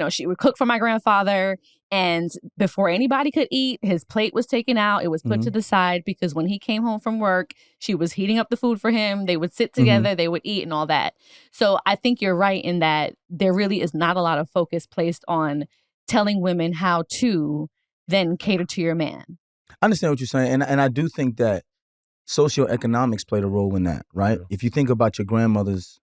she would cook for my grandfather. And before anybody could eat, his plate was taken out. It was put to the side because when he came home from work, she was heating up the food for him. They would sit together, they would eat and all that. So I think you're right in that there really is not a lot of focus placed on telling women how to then cater to your man. I understand what you're saying. And I do think that socioeconomics played a role in that, right? Yeah. If you think about your grandmother's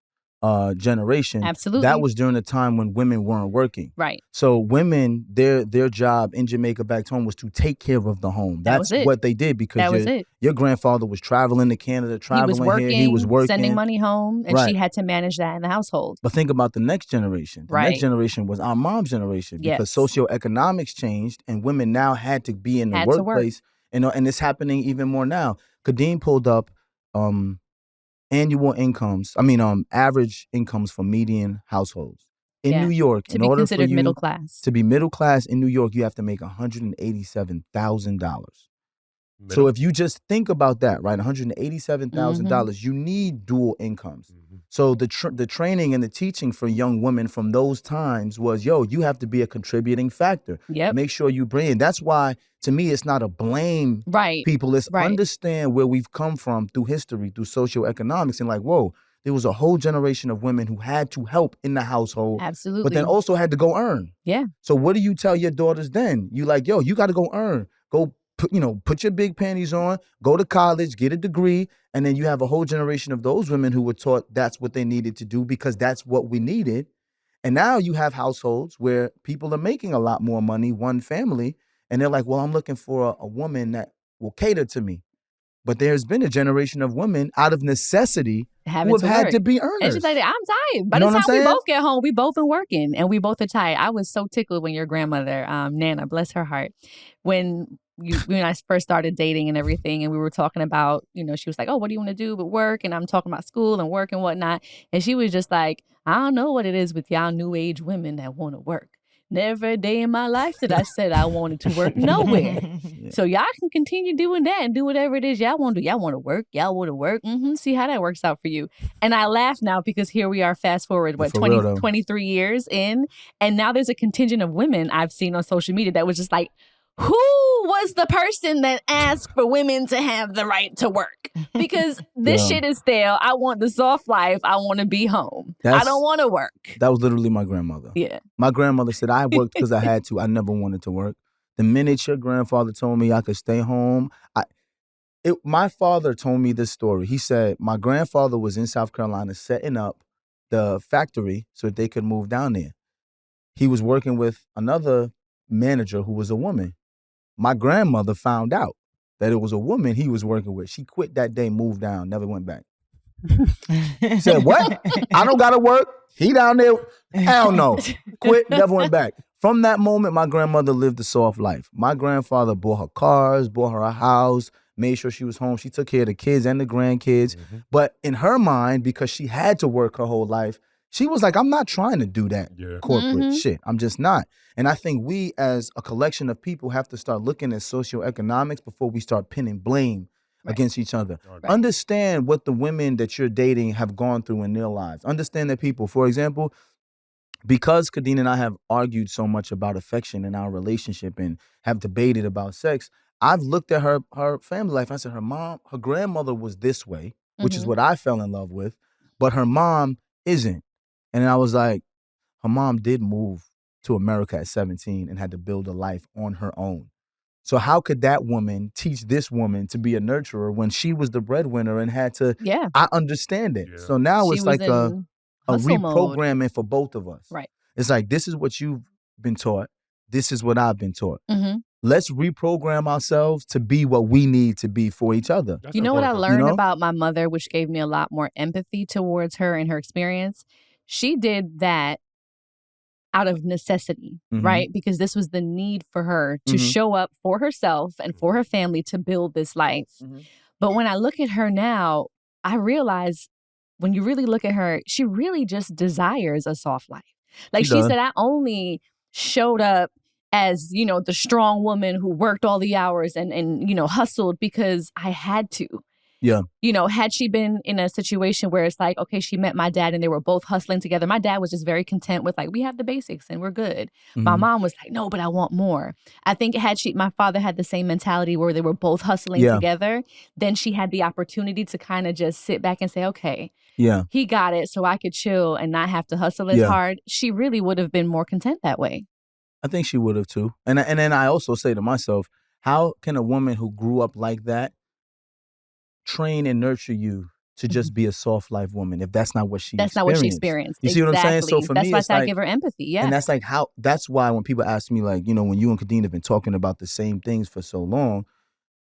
generation, absolutely, that was during a time when women weren't working. Right. So women, their job in Jamaica back home was to take care of the home. That's what they did because your grandfather was traveling to Canada, traveling he was working, sending money home, and she had to manage that in the household. But think about the next generation. The next generation was our mom's generation because socioeconomics changed and women now had to be in the workplace. And it's happening even more now. Kadine pulled up annual incomes, average incomes for median households. In New York, in order for you middle class. To be middle class in New York, you have to make $187,000. So if you just think about that, right, $187,000, you need dual incomes. So the training and the teaching for young women from those times was, you have to be a contributing factor. Make sure you bring in. That's why, to me, it's not a blame people. It's understand where we've come from through history, through socioeconomics, and like, whoa, there was a whole generation of women who had to help in the household. Absolutely. But then also had to go earn. Yeah. So what do you tell your daughters then? You like, you got to go earn. Go put your big panties on, go to college, get a degree, and then you have a whole generation of those women who were taught that's what they needed to do because that's what we needed. And now you have households where people are making a lot more money, one family, and they're like, well, I'm looking for a woman that will cater to me. But there's been a generation of women out of necessity who have had to be earners. And she's like, I'm tired. By the time we both get home, we both been working and we both are tired. I was so tickled when your grandmother, Nana, bless her heart, when I first started dating and everything, and we were talking about, she was like, oh, what do you want to do with work? And I'm talking about school and work and whatnot. And she was just like, I don't know what it is with y'all new age women that want to work. Never a day in my life that I said I wanted to work nowhere. So y'all can continue doing that and do whatever it is y'all want to do. Y'all want to work. Y'all want to work. See how that works out for you. And I laugh now because here we are, fast forward, 23 years in. And now there's a contingent of women I've seen on social media that was just like, who was the person that asked for women to have the right to work? Because this shit is stale. I want the soft life. I want to be home. I don't want to work. That was literally my grandmother. Yeah. My grandmother said I worked because I had to. I never wanted to work. The minute your grandfather told me I could stay home, my father told me this story. He said my grandfather was in South Carolina setting up the factory so that they could move down there. He was working with another manager who was a woman. My grandmother found out that it was a woman he was working with. She quit that day, moved down, never went back. Said, what? I don't gotta work. He down there. Hell no. Quit, never went back. From that moment, my grandmother lived a soft life. My grandfather bought her cars, bought her a house, made sure she was home. She took care of the kids and the grandkids. But in her mind, because she had to work her whole life, she was like, I'm not trying to do that corporate shit. I'm just not. And I think we as a collection of people have to start looking at socioeconomics before we start pinning blame against each other. Understand what the women that you're dating have gone through in their lives. Understand that people, for example, because Kadine and I have argued so much about affection in our relationship and have debated about sex, I've looked at her family life. I said, her grandmother was this way, which is what I fell in love with, but her mom isn't. And I was like, her mom did move to America at 17 and had to build a life on her own. So how could that woman teach this woman to be a nurturer when she was the breadwinner and had to, I understand it. So now it's like a reprogramming mode for both of us. Right. It's like, this is what you've been taught. This is what I've been taught. Let's reprogram ourselves to be what we need to be for each other. You know what I learned about my mother, which gave me a lot more empathy towards her and her experience? She did that out of necessity, right? Because this was the need for her to show up for herself and for her family to build this life. But when I look at her now, I realize when you really look at her, she really just desires a soft life. Like she said, I only showed up as, you know, the strong woman who worked all the hours and you know, hustled because I had to. Yeah. You know, had she been in a situation where it's like, okay, she met my dad and they were both hustling together. My dad was just very content with like, we have the basics and we're good. My mom was like, no, but I want more. I think my father had the same mentality where they were both hustling together. Then she had the opportunity to kind of just sit back and say, okay, he got it. So I could chill and not have to hustle as hard. She really would have been more content that way. I think she would have too. And then I also say to myself, how can a woman who grew up like that train and nurture you to just be a soft life woman if that's not what she experienced? That's not what she experienced. You see what I'm saying? So for me, that's why it's I give her empathy. Yeah. And that's like that's why when people ask me like, you know, when you and Kadine have been talking about the same things for so long,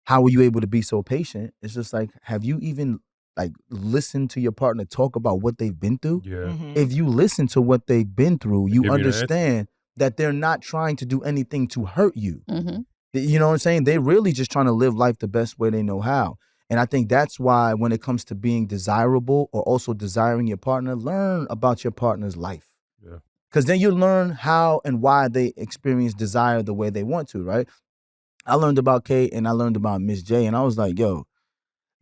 how were you able to be so patient? It's just like, have you even like listened to your partner talk about what they've been through? Yeah. If you listen to what they've been through, you understand that they're not trying to do anything to hurt you. You know what I'm saying? They're really just trying to live life the best way they know how. And I think that's why when it comes to being desirable or also desiring your partner, learn about your partner's life. Yeah. Because then you learn how and why they experience desire the way they want to, right? I learned about Kate and I learned about Miss J, and I was like, yo,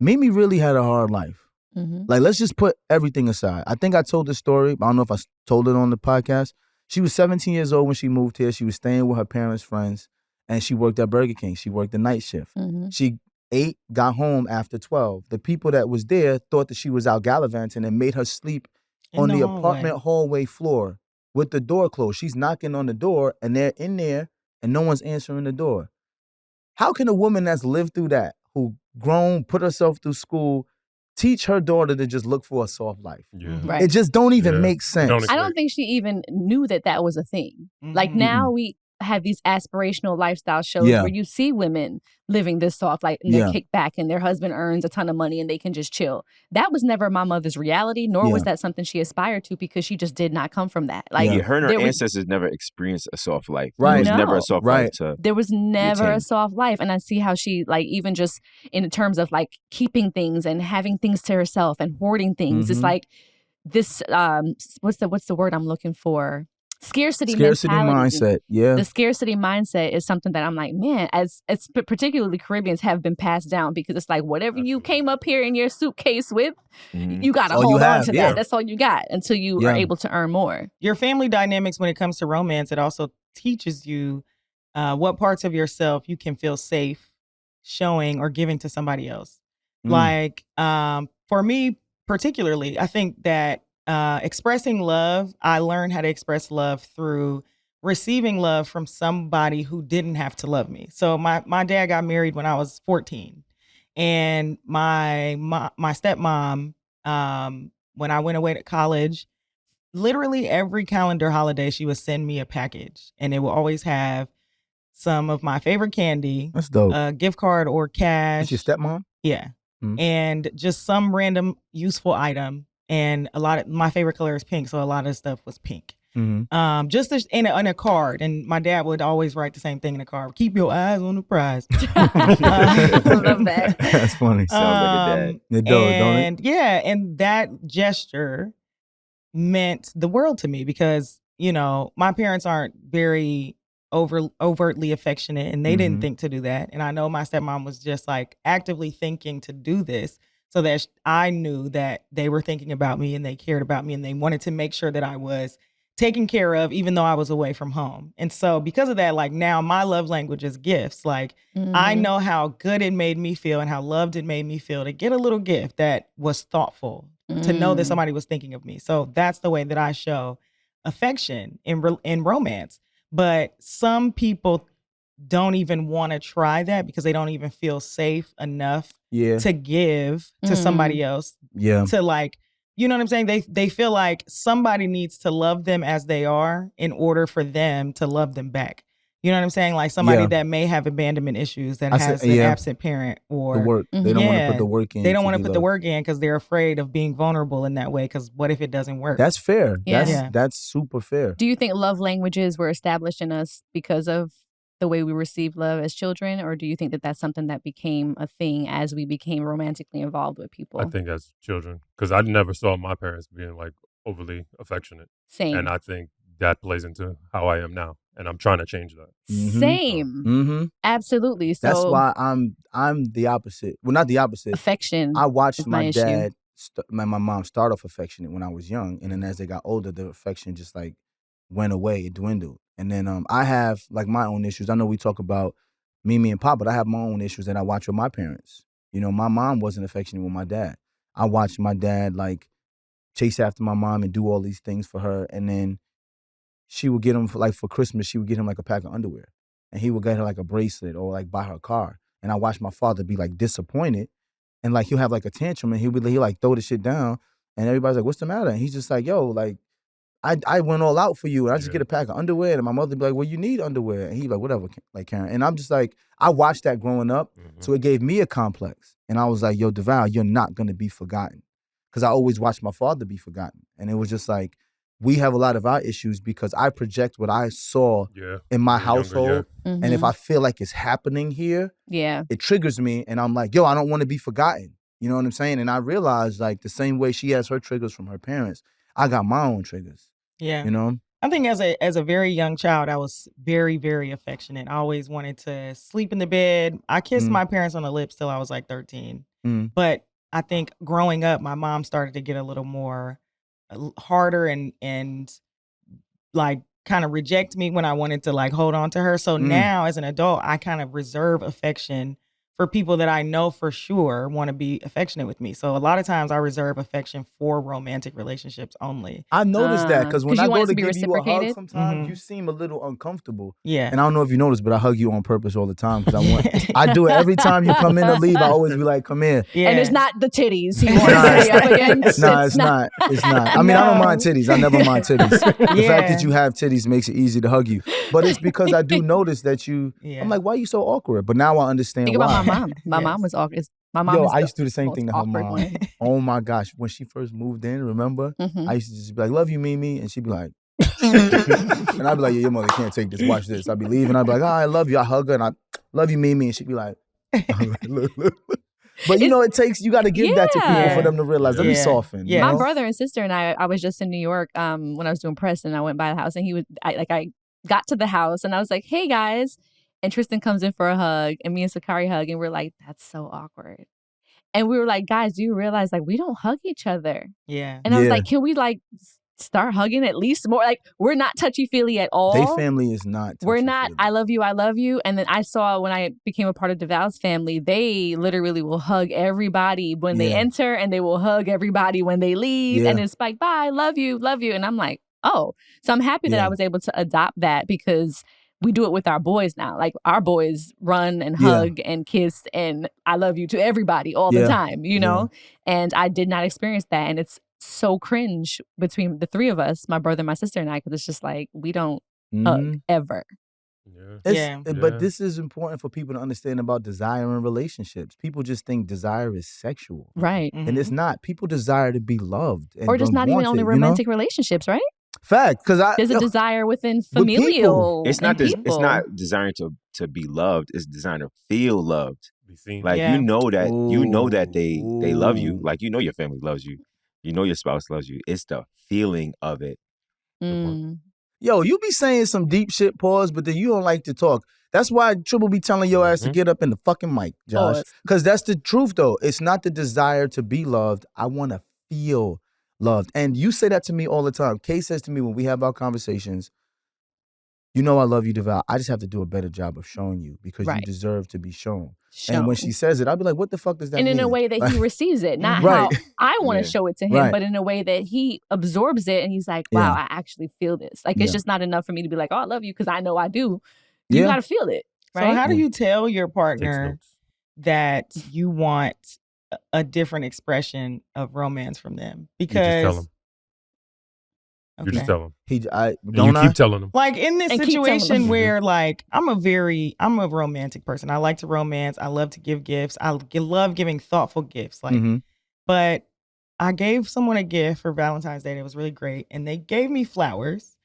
Mimi really had a hard life. Like, let's just put everything aside. I think I told this story, but I don't know if I told it on the podcast. She was 17 years old when she moved here. She was staying with her parents' friends, and she worked at Burger King. She worked the night shift. She ate, got home after 12. The people that was there thought that she was out gallivanting and made her sleep on the apartment hallway floor with the door closed. She's knocking on the door, and they're in there, and no one's answering the door. How can a woman that's lived through that, who grown, put herself through school, teach her daughter to just look for a soft life? Right. It just don't even make sense. I don't think she even knew that was a thing. Like now we have these aspirational lifestyle shows where you see women living this soft life and they kick back and their husband earns a ton of money and they can just chill. That was never my mother's reality, nor was that something she aspired to because she just did not come from that. Like her and her ancestors never experienced a soft life. Right. There was never a soft life there was never a soft life. And I see how she, like, even just in terms of like keeping things and having things to herself and hoarding things. It's like this, what's the word I'm looking for? Scarcity mindset. Yeah. The scarcity mindset is something that I'm like, man, as particularly Caribbeans have been passed down because it's like whatever you came up here in your suitcase with, you got to hold on to that. That's all you got until you are able to earn more. Your family dynamics when it comes to romance, it also teaches you what parts of yourself you can feel safe showing or giving to somebody else. Like for me particularly, I think that expressing love, I learned how to express love through receiving love from somebody who didn't have to love me. So my dad got married when I was 14, and my stepmom, when I went away to college, literally every calendar holiday, she would send me a package, and it will always have some of my favorite candy. That's dope. A gift card or cash. It's your stepmom? Yeah. Mm-hmm. And just some random useful item. And a lot of my favorite color is pink, so a lot of stuff was pink. Mm-hmm. Just in a card, and my dad would always write the same thing in the card: "Keep your eyes on the prize." I love that. That's funny. Sounds like a dad. It does, don't it? And yeah, and that gesture meant the world to me because, you know, my parents aren't very overtly affectionate, and they didn't think to do that. And I know my stepmom was just like actively thinking to do this so that I knew that they were thinking about me and they cared about me and they wanted to make sure that I was taken care of even though I was away from home. And so because of that, like now my love language is gifts. Like I know how good it made me feel and how loved it made me feel to get a little gift that was thoughtful, to know that somebody was thinking of me. So that's the way that I show affection in romance. But some people don't even want to try that because they don't even feel safe enough to give to somebody else. Yeah. To like, you know what I'm saying? They feel like somebody needs to love them as they are in order for them to love them back. You know what I'm saying? Like somebody that may have abandonment issues, that has an absent parent, or the work. They don't want to put the work in. They don't want to put the work in because they're afraid of being vulnerable in that way. Because what if it doesn't work? That's fair. Yeah. That's super fair. Do you think love languages were established in us because of the way we received love as children, or do you think that that's something that became a thing as we became romantically involved with people? I think as children, because I never saw my parents being like overly affectionate. Same. And I think that plays into how I am now, and I'm trying to change that. Same. Absolutely. So that's why I'm the opposite. Well, not the opposite. Affection. I watched my issue. dad, my mom start off affectionate when I was young, and then as they got older, the affection just like went away, it dwindled. And then I have like my own issues. I know we talk about Mimi and Pop, but I have my own issues that I watch with my parents. You know, my mom wasn't affectionate with my dad. I watched my dad like chase after my mom and do all these things for her, and then she would get him for Christmas, she would get him like a pack of underwear, and he would get her like a bracelet or like buy her a car. And I watched my father be like disappointed, and like he'll have like a tantrum, and he'll like throw the shit down, and everybody's like, "What's the matter?" And he's just like, "Yo, like I went all out for you, and I just get a pack of underwear." And my mother be like, "Well, you need underwear," and he like, "Whatever, like Karen." And I'm just like, I watched that growing up, so it gave me a complex, and I was like, "Yo, Devale, you're not gonna be forgotten," because I always watched my father be forgotten, and it was just like, we have a lot of our issues because I project what I saw in my household. And if I feel like it's happening here, it triggers me. And I'm like, yo, I don't want to be forgotten. You know what I'm saying? And I realized like the same way she has her triggers from her parents, I got my own triggers. Yeah. You know? I think as a very young child, I was very, very affectionate. I always wanted to sleep in the bed. I kissed my parents on the lips till I was like 13. But I think growing up, my mom started to get a little more harder and like kind of reject me when I wanted to like hold on to her. So now as an adult, I kind of reserve affection for people that I know for sure want to be affectionate with me. So a lot of times I reserve affection for romantic relationships only. I noticed that because when I go to give you a hug reciprocated? sometimes, you seem a little uncomfortable. Yeah. And I don't know if you noticed, but I hug you on purpose all the time because I do it every time you come in or leave. I always be like, come here. Yeah. And it's not the titties he wants to stay up against. No, it's not. It's not. I mean, I don't mind titties. I never mind titties. The fact that you have titties makes it easy to hug you. But it's because I do notice that you, I'm like, why are you so awkward? But now I understand Think why. about my mom. My mom was awkward. My mom is I used to do the same thing to her awkward mom. one. Oh my gosh. When she first moved in, remember? I used to just be like, love you, Mimi. And she'd be like, and I'd be like, yeah, your mother can't take this. Watch this. I'd be leaving. I'd be like, oh, I love you. I hug her and I love you, Mimi. And she'd be like, look. But you know, you got to give that to people for them to realize. Let me soften. Yeah. You know? My brother and sister and I was just in New York when I was doing press, and I went by the house, and I got to the house and I was like, hey guys. And Tristan comes in for a hug, and me and Sakari hug, and we're like, that's so awkward. And we were like, guys, do you realize like we don't hug each other? Yeah. And I was like, can we like start hugging at least more? Like, we're not touchy-feely at all. They family is not touchy-feely. We're not, I love you. And then I saw when I became a part of Devale's family, they literally will hug everybody when they enter, and they will hug everybody when they leave. And it's like, bye, love you. And I'm like, oh. So I'm happy that I was able to adopt that because we do it with our boys now. Like, our boys run and hug and kiss and I love you to everybody all the time, you know? And I did not experience that. And it's so cringe between the three of us, my brother, my sister, and I, because it's just like we don't hug ever. But this is important for people to understand about desire in relationships. People just think desire is sexual. Right. And it's not. People desire to be loved. And or just not even only romantic relationships, right? Fact. Because there's a desire within familial. It's not it's not desiring to be loved. It's desiring to feel loved. Be seen. Like you know that they love you. Like you know your family loves you. You know your spouse loves you. It's the feeling of it. Yo, you be saying some deep shit, pause, but then you don't like to talk. That's why Tribble be telling your ass to get up in the fucking mic, Josh. Because that's the truth, though. It's not the desire to be loved. I want to feel loved. And you say that to me all the time. Kay says to me when we have our conversations, you know I love you, Devale. I just have to do a better job of showing you because you deserve to be shown. And when she says it, I'll be like, what the fuck does that mean? And in a way that he receives it, not how I want to show it to him, but in a way that he absorbs it and he's like, wow, I actually feel this. Like, it's just not enough for me to be like, oh, I love you because I know I do. You got to feel it, right? So how do you tell your partner that you want a different expression of romance from them? Because you just tell them. You just tell him. You keep telling him. Like in this situation where like I'm a romantic person. I like to romance. I love to give gifts. I love giving thoughtful gifts. Like, but I gave someone a gift for Valentine's Day. And it was really great. And they gave me flowers,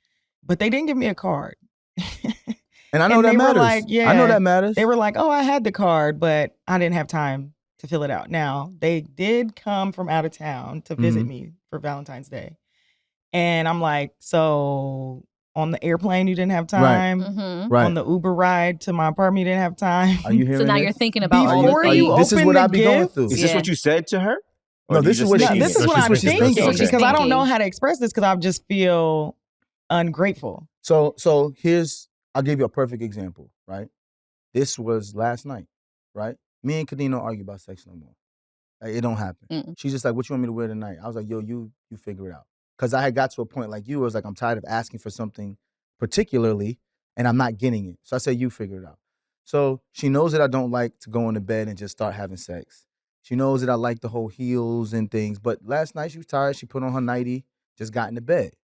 but they didn't give me a card. And I know that matters. Like, I know that matters. They were like, oh, I had the card, but I didn't have time to fill it out. Now, they did come from out of town to visit me for Valentine's Day. And I'm like, so on the airplane, you didn't have time. Right. On the Uber ride to my apartment, you didn't have time. Are you hearing So now this? you're thinking about before you this is what I be going through. Is this what you said to her? No, this is what this is what I'm thinking Okay. because I don't know how to express this because I just feel ungrateful. So I'll give you a perfect example, right? This was last night, right? Me and Kadine don't argue about sex no more. Like, it don't happen. She's just like, what you want me to wear tonight? I was like, yo, you figure it out. Because I had got to a point like you, where it was like, I'm tired of asking for something particularly, and I'm not getting it. So I said, you figure it out. So she knows that I don't like to go into bed and just start having sex. She knows that I like the whole heels and things. But last night she was tired. She put on her nightie, just got into bed.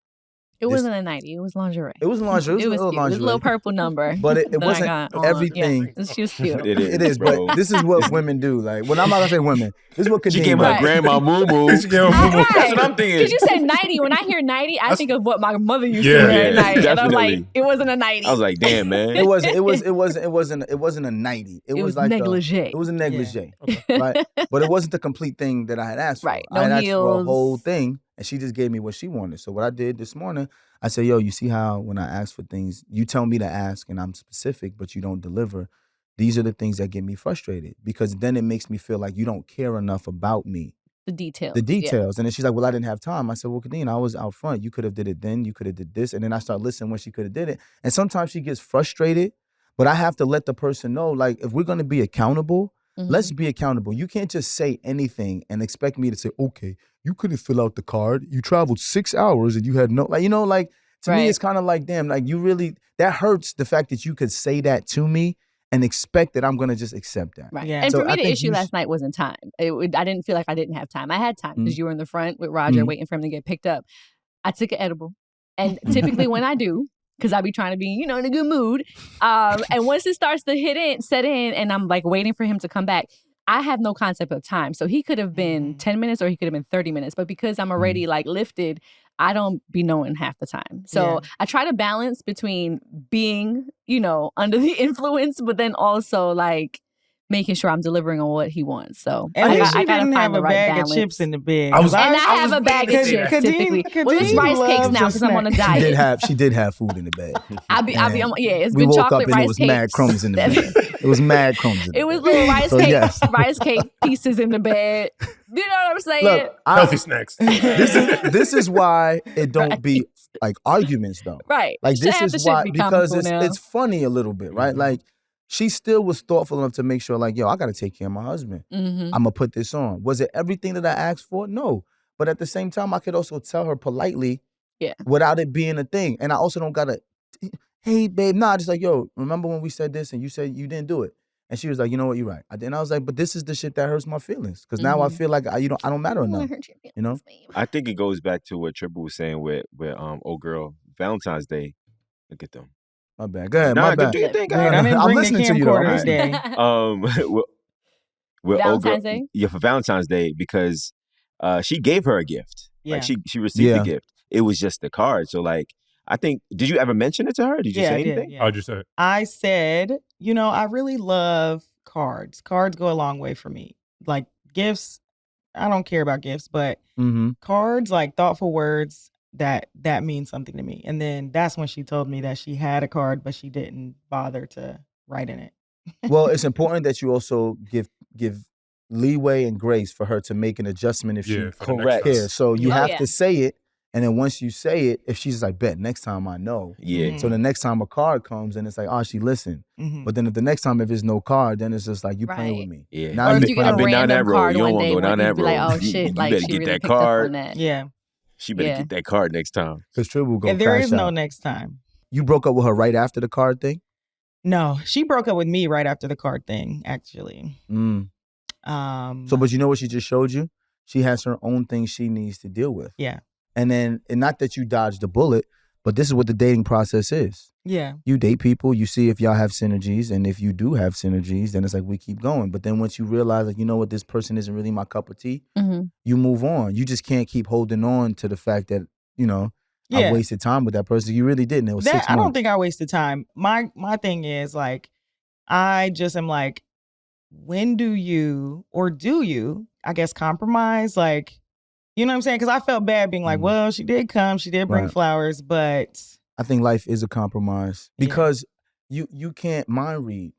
It wasn't a nightie. It was lingerie. It was lingerie. It was a little lingerie. It was a little purple number. But it wasn't everything. Yeah. She was cute. It is, but this is what women do. Like, when I'm not gonna say women, this is what Kadine She gave her grandma moo-moo. That's what I'm thinking. Because you said nightie. When I hear nightie, I think of what my mother used to wear at night. And I'm like, it wasn't a nightie. I was like, damn, man. It wasn't a nightie. It was like negligee. It was a negligee. Right? But it wasn't the complete thing that I had asked for. Right. I had No asked for a heels. whole thing, and she just gave me what she wanted. So what I did this morning, I said, yo, you see how when I ask for things, you tell me to ask and I'm specific, but you don't deliver. These are the things that get me frustrated because then it makes me feel like you don't care enough about me. The details. And then she's like, well, I didn't have time. I said, well, Kadine, I was out front. You could have did it then. You could have did this. And then I start listening when she could have did it. And sometimes she gets frustrated, but I have to let the person know, like, if we're going to be accountable, let's be accountable. You can't just say anything and expect me to say, okay, you couldn't fill out the card. You traveled 6 hours and you had no, like, to me, it's kind of like, damn, like that hurts the fact that you could say that to me and expect that I'm going to just accept that. Right. Yeah. And So for me, I the think issue last night wasn't time. I didn't feel like I didn't have time. I had time because you were in the front with Roger waiting for him to get picked up. I took an edible. And typically when I do, because I be trying to be, in a good mood. And once it starts to set in, and I'm like waiting for him to come back, I have no concept of time. So he could have been 10 minutes or he could have been 30 minutes. But because I'm already like lifted, I don't be knowing half the time. So I try to balance between being, under the influence, but then also like making sure I'm delivering on what he wants. So At least you I gotta didn't find have the a right bag balance. of chips in the bed. I have a bag of chips typically. Well, it's rice cakes now because I'm on a diet. She did have food in the bed. It's We been woke chocolate up and rice it was cakes. mad crumbs in the bed. It was mad crumbs in the bed. It was little rice cake pieces in the bed. You know what I'm saying? Look, Healthy snacks. This is why it don't be like arguments though. Right. Like Should this have is the shit why be because comical now. it's funny a little bit, right? Like she still was thoughtful enough to make sure, like, yo, I gotta take care of my husband. I'm gonna put this on. Was it everything that I asked for? No. But at the same time, I could also tell her politely without it being a thing. And I also don't gotta, hey babe, nah, just like, yo, remember when we said this and you said you didn't do it? And she was like, you know what, you're right. And I was like, but this is the shit that hurts my feelings. Because now I feel like I don't matter enough. You know? I think it goes back to what Tribble was saying with old girl, Valentine's Day. Look at them. My bad. Go ahead. Nah, my bad. do your thing, Wait, I didn't I'm bring the listening to you, though. I'm camcorder listening. today. With old girl, Valentine's Day? yeah, for Valentine's Day, because she gave her a gift. Yeah. Like she received Yeah. the gift. It was just the card. So like, I think, did you ever mention it to her? Did you Yeah, say I did, anything? yeah. How'd you say it? I said, I really love cards. Cards go a long way for me. Like gifts, I don't care about gifts, but Mm-hmm. cards, like thoughtful words, that means something to me. And then that's when she told me that she had a card, but she didn't bother to write in it. Well, it's important that you also give leeway and grace for her to make an adjustment if she Yeah, for the next time. cares. So you Oh, have yeah. to say it, and then once you say it, if she's like, bet next time I know. Yeah. Mhm. So the next time a card comes, and it's like, oh, she listened. Mhm. But then if the next time if there's no card, then it's just like you playing with Right. me. Yeah. Now Or you if you get a I've been down that random road. card You don't one want to day go down when that you'd be like, road. oh shit, You like better she get really that picked up card. on that. Yeah. She better Yeah. get that card next time. because Tribble go And there crash is no out. next time. You broke up with her right after the card thing. No, she broke up with me right after the card thing, actually. Mm. So, but you know what she just showed you? She has her own things she needs to deal with. Yeah. And not that you dodged the bullet, but this is what the dating process is. Yeah. You date people, you see if y'all have synergies, and if you do have synergies, then it's like we keep going. But then once you realize, like, you know what, this person isn't really my cup of tea, you move on. You just can't keep holding on to the fact that, I Yeah. wasted time with that person. You really didn't. It was 6 months. I don't think I wasted time. My thing is like, I just am like, when do you, I guess, compromise? Like, you know what I'm saying? Because I felt bad being like, well, she did come, she did bring Right. flowers, but I think life is a compromise Yeah. because you can't mind read.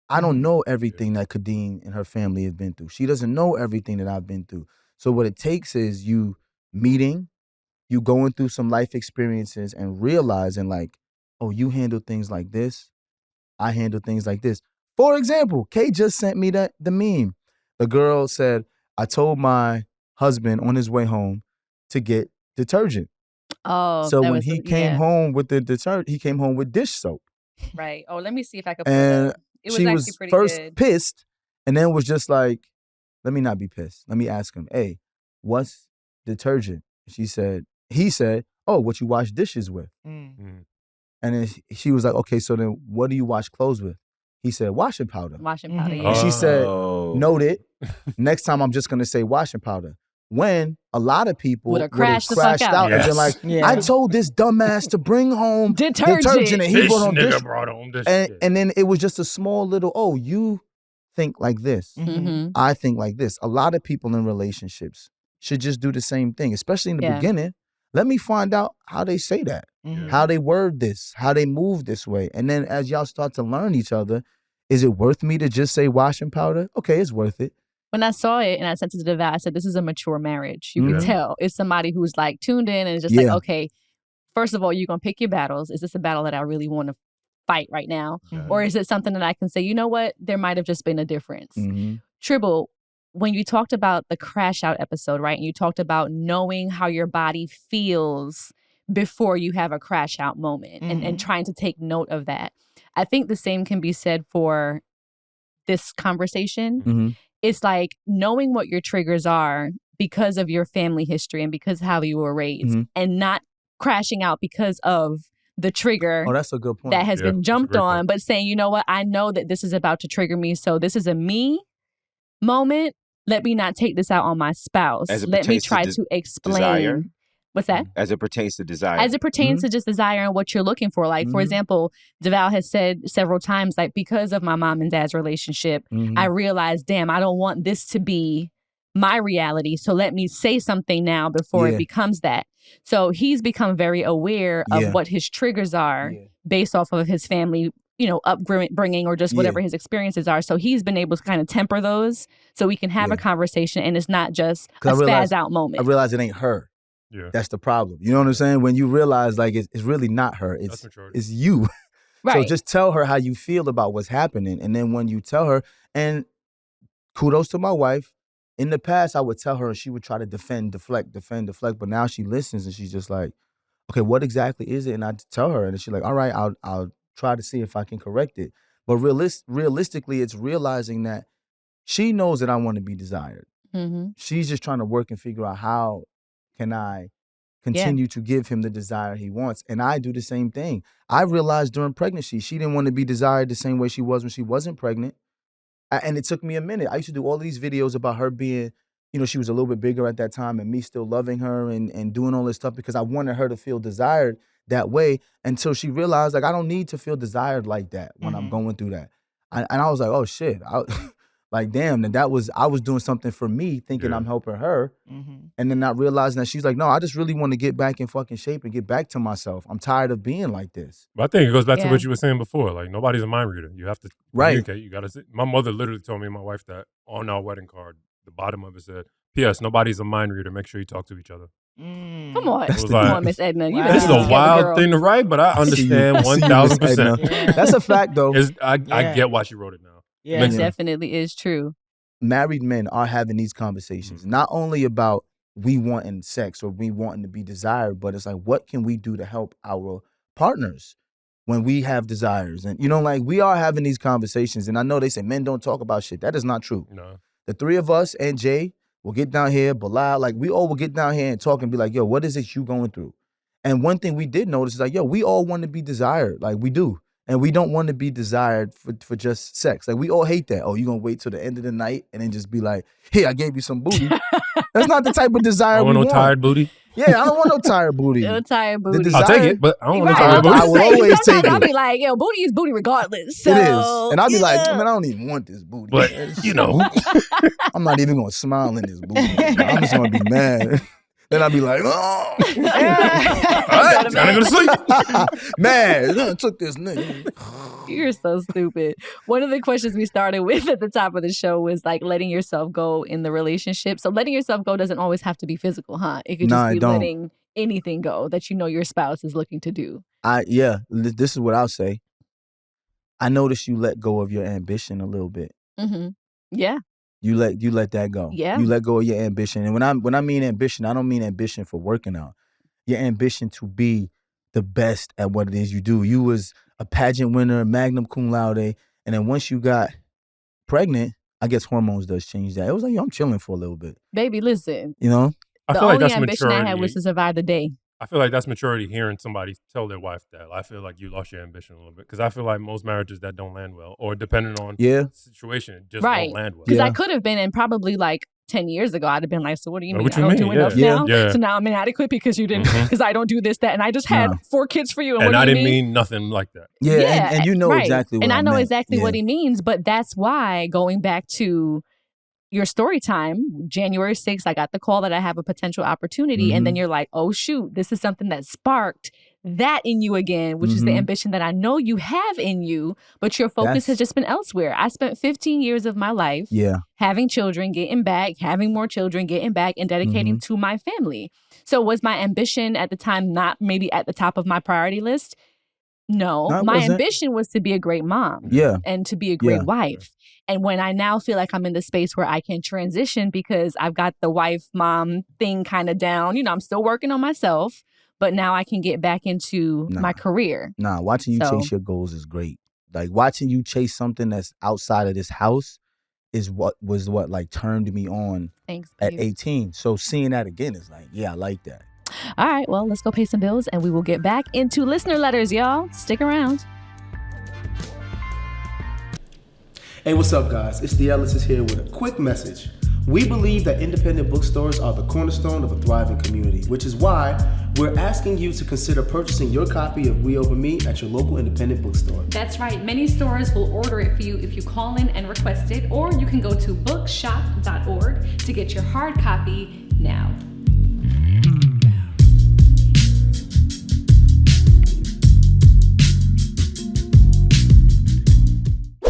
I don't know everything that Kadine and her family have been through. She doesn't know everything that I've been through. So what it takes is you meeting, you going through some life experiences and realizing like, oh, you handle things like this. I handle things like this. For example, Kay just sent me the meme. The girl said, I told my husband on his way home to get detergent. Oh, So that when was he came home with the detergent, he came home with dish soap. right. Oh, let me see if I can pull And it up. It was she actually was pretty first good. pissed and then was just like, let me not be pissed. Let me ask him, hey, what's detergent? He said, oh, what you wash dishes with. And then she was like, okay, so then what do you wash clothes with? He said, washing powder. Washing powder, Mhm. yeah. And she said, Oh. noted. Next time I'm just going to say washing powder. When a lot of people Would've crashed the fuck crashed out. out and been Yes. like, Yeah. I told this dumbass to bring home Detergent. and he This brought home nigga dish. brought home this And, shit. and then it was just a small little, oh, you think like this. Mm-hmm. I think like this. A lot of people in relationships should just do the same thing, especially in the Yeah. beginning. Let me find out how they say that, Mhm. how they word this, how they move this way. And then as y'all start to learn each other, is it worth me to just say washing powder? Okay, it's worth it. When I saw it and I sent it to Devale, I said, this is a mature marriage. You can Mhm. tell. It's somebody who's like tuned in and is just like, Yeah. okay, first of all, you're going to pick your battles. Is this a battle that I really want to fight right now? Mhm. Or is it something that I can say, you know what? There might have just been a difference. Mhm. Tribble, when you talked about the crash out episode, right? And you talked about knowing how your body feels before you have a crash out moment and trying to take note of that. I think the same can be said for this conversation. Mhm. It's like knowing what your triggers are because of your family history and because how you were raised Mhm. and not crashing out because of the trigger Oh, that's a good point. that has Yeah, been that's a jumped great on, point. but saying, you know what, I know that this is about to trigger me. So this is a me moment. Let me not take this out on my spouse. As it Let me pertains to try to explain. desire. What's that? As it pertains to desire. As it pertains to just desire and what you're looking for. Like, for Mhm. example, Devale has said several times, like, because of my mom and dad's relationship, Mhm. I realized, damn, I don't want this to be my reality. So let me say something now before Yeah. it becomes that. So he's become very aware of Yeah. what his triggers are Yeah. based off of his family, upbringing or just whatever his experiences are. So he's been able to kind of temper those so we can have a Yeah. conversation and it's not just a 'Cause I realized- spaz out moment. I realize it ain't her. Yeah. That's the problem. You know what I'm saying? When you realize like it's really not her. That's It's maturity. it's you. So Right. just tell her how you feel about what's happening. And then when you tell her, and kudos to my wife, in the past I would tell her and she would try to deflect. But now she listens and she's just like, okay, what exactly is it? And I tell her and she's like, all right, I'll try to see if I can correct it. But realistically, it's realizing that she knows that I want to be desired. Mm-hmm. She's just trying to work and figure out how can I continue to give him the desire he wants. And I do the same thing. I realized during pregnancy, she didn't want to be desired the same way she was when she wasn't pregnant. And it took me a minute. I used to do all these videos about her being, she was a little bit bigger at that time and me still loving her and doing all this stuff because I wanted her to feel desired that way until she realized, like, I don't need to feel desired like that when I'm going through that. And I was like, oh, shit. Like, damn, and I was doing something for me thinking I'm helping her. And then not realizing that she's like, no, I just really want to get back in fucking shape and get back to myself. I'm tired of being like this. But I think it goes back to what you were saying before. Like, nobody's a mind reader. You have to communicate. You got to. My mother literally told me and my wife that on our wedding card, the bottom of it said, "P.S. Nobody's a mind reader. Make sure you talk to each other." Come on, come on, Miss Edna. Wow. This is a wild thing to write, but I understand 1,000%. That's a fact, though. I get why she wrote it now. Yeah, it definitely is true. Married men are having these conversations, not only about we wanting sex or we wanting to be desired, but it's like, what can we do to help our partners when we have desires? And, like, we are having these conversations. And I know they say men don't talk about shit. That is not true. No. The three of us and Jay will get down here, Bilal, like, we all will get down here and talk and be like, yo, what is it you going through? And one thing we did notice is like, yo, we all want to be desired. Like, we do. And we don't want to be desired for just sex. Like, we all hate that. Oh, you going to wait till the end of the night and then just be like, hey, I gave you some booty. That's not the type of desire we want. No tired booty? Yeah, I don't want no tired booty. No tired booty. I'll take it, but I don't want no tired booty. I will always take it. I'll be like, yo, booty is booty regardless. So, it is. And I'll be like, man, I don't even want this booty. But, I'm not even going to smile in this booty. I'm just going to be mad. Then I'll be like, oh. All right, time to go to sleep. Man, I took this nigga. You're so stupid. One of the questions we started with at the top of the show was like letting yourself go in the relationship. So letting yourself go doesn't always have to be physical, huh? It could just be letting anything go that your spouse is looking to do. This is what I'll say. I noticed you let go of your ambition a little bit. Mm-hmm. Yeah. You let that go. Yeah. You let go of your ambition. And when I mean ambition, I don't mean ambition for working out. Your ambition to be the best at what it is you do. You was a pageant winner, magna cum laude, and then once you got pregnant, I guess hormones does change that. It was like, yo, I'm chilling for a little bit. Baby, listen. I feel like that's ambition maturity. I had was to survive the day. I feel like that's maturity, hearing somebody tell their wife that. I feel like you lost your ambition a little bit. Because I feel like most marriages that don't land well, or depending on the situation, just don't land well. Because I could have been, and probably like 10 years ago, I'd have been like, so what do you mean? I don't do enough now? Yeah. So now I'm inadequate because you didn't, because I don't do this, that. And I just had 4 kids for you. And I didn't mean nothing like that. Yeah. And you know exactly what I know meant. exactly what he means. But that's why, going back to your story time, January 6th, I got the call that I have a potential opportunity. And then you're like, oh, shoot, this is something that sparked that in you again, which is the ambition that I know you have in you, but your focus has just been elsewhere. I spent 15 years of my life having children, getting back, having more children, getting back, and dedicating to my family. So was my ambition at the time not maybe at the top of my priority list? No, my ambition was to be a great mom and to be a great wife. And when I now feel like I'm in the space where I can transition because I've got the wife mom thing kind of down, I'm still working on myself, but now I can get back into my career. Watching you chase your goals is great. Like watching you chase something that's outside of this house is what turned me on at 18. So seeing that again is like, yeah, I like that. All right, well, let's go pay some bills and we will get back into listener letters, y'all. Stick around. Hey, what's up, guys? It's the Ellises here with a quick message. We believe that independent bookstores are the cornerstone of a thriving community, which is why we're asking you to consider purchasing your copy of We Over Me at your local independent bookstore. That's right. Many stores will order it for you if you call in and request it, or you can go to bookshop.org to get your hard copy now.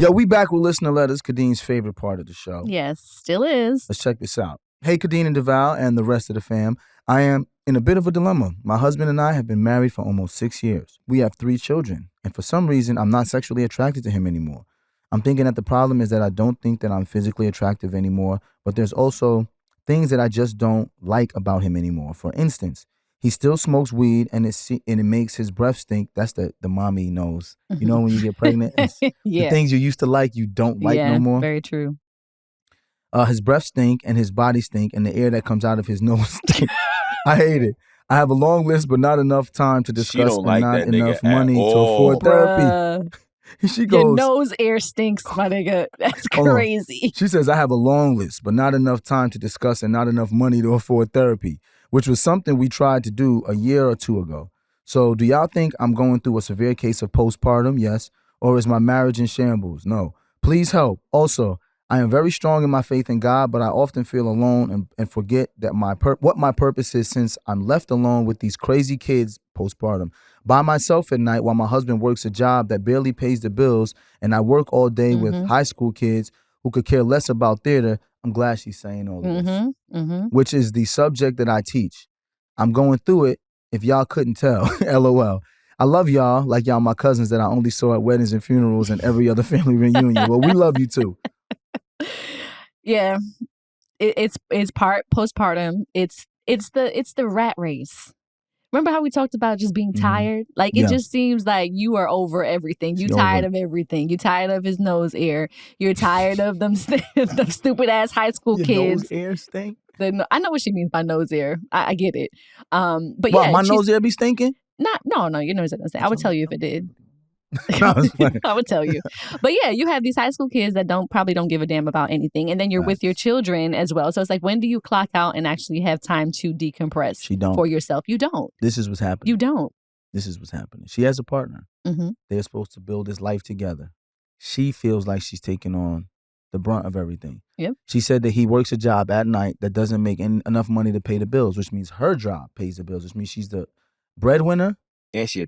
Yo, we back with listener letters, Kadine's favorite part of the show. Yes, still is. Let's check this out. Hey, Kadine and Devale and the rest of the fam. I am in a bit of a dilemma. My husband and I have been married for almost 6 years. We have 3 children, and for some reason, I'm not sexually attracted to him anymore. I'm thinking that the problem is that I don't think that I'm physically attractive anymore, but there's also things that I just don't like about him anymore. For instance, He still smokes weed, and it makes his breath stink. That's the mommy knows. You know when you get pregnant, the things you used to like, you don't like no more. Very true. His breath stink, and his body stink, and the air that comes out of his nose stink. I hate it. I have a long list, but not enough time to discuss, and not enough money to afford therapy. She goes, your nose air stinks, my nigga. That's crazy. She says, I have a long list, but not enough time to discuss and not enough money to afford therapy, which was something we tried to do a year or two ago. So do y'all think I'm going through a severe case of postpartum? Yes. Or is my marriage in shambles? No. Please help. Also, I am very strong in my faith in God, but I often feel alone and forget that what my purpose is, since I'm left alone with these crazy kids postpartum by myself at night while my husband works a job that barely pays the bills, and I work all day with high school kids who could care less about theater. I'm glad she's saying all of this, which is the subject that I teach. I'm going through it, if y'all couldn't tell. LOL. I love y'all like y'all my cousins that I only saw at weddings and funerals and every other family reunion. Well, we love you too. Yeah, it's part postpartum. It's the rat race. Remember how we talked about just being tired? Like it just seems like you are over everything. You tired of everything. You tired of his nose air. You're tired of them stupid ass high school kids. Nose air stink. I know what she means by nose air. I get it. But well, yeah, my nose air be stinking. No, your nose doesn't stink. I would tell you if it did. I would tell you. But yeah, you have these high school kids that probably don't give a damn about anything. And then you're with your children as well. So it's like, when do you clock out and actually have time to decompress for yourself? You don't. This is what's happening. You don't. This is what's happening. She has a partner. They're supposed to build this life together. She feels like she's taking on the brunt of everything. Yep. She said that he works a job at night that doesn't make enough money to pay the bills, which means her job pays the bills, which means she's the breadwinner. And she's a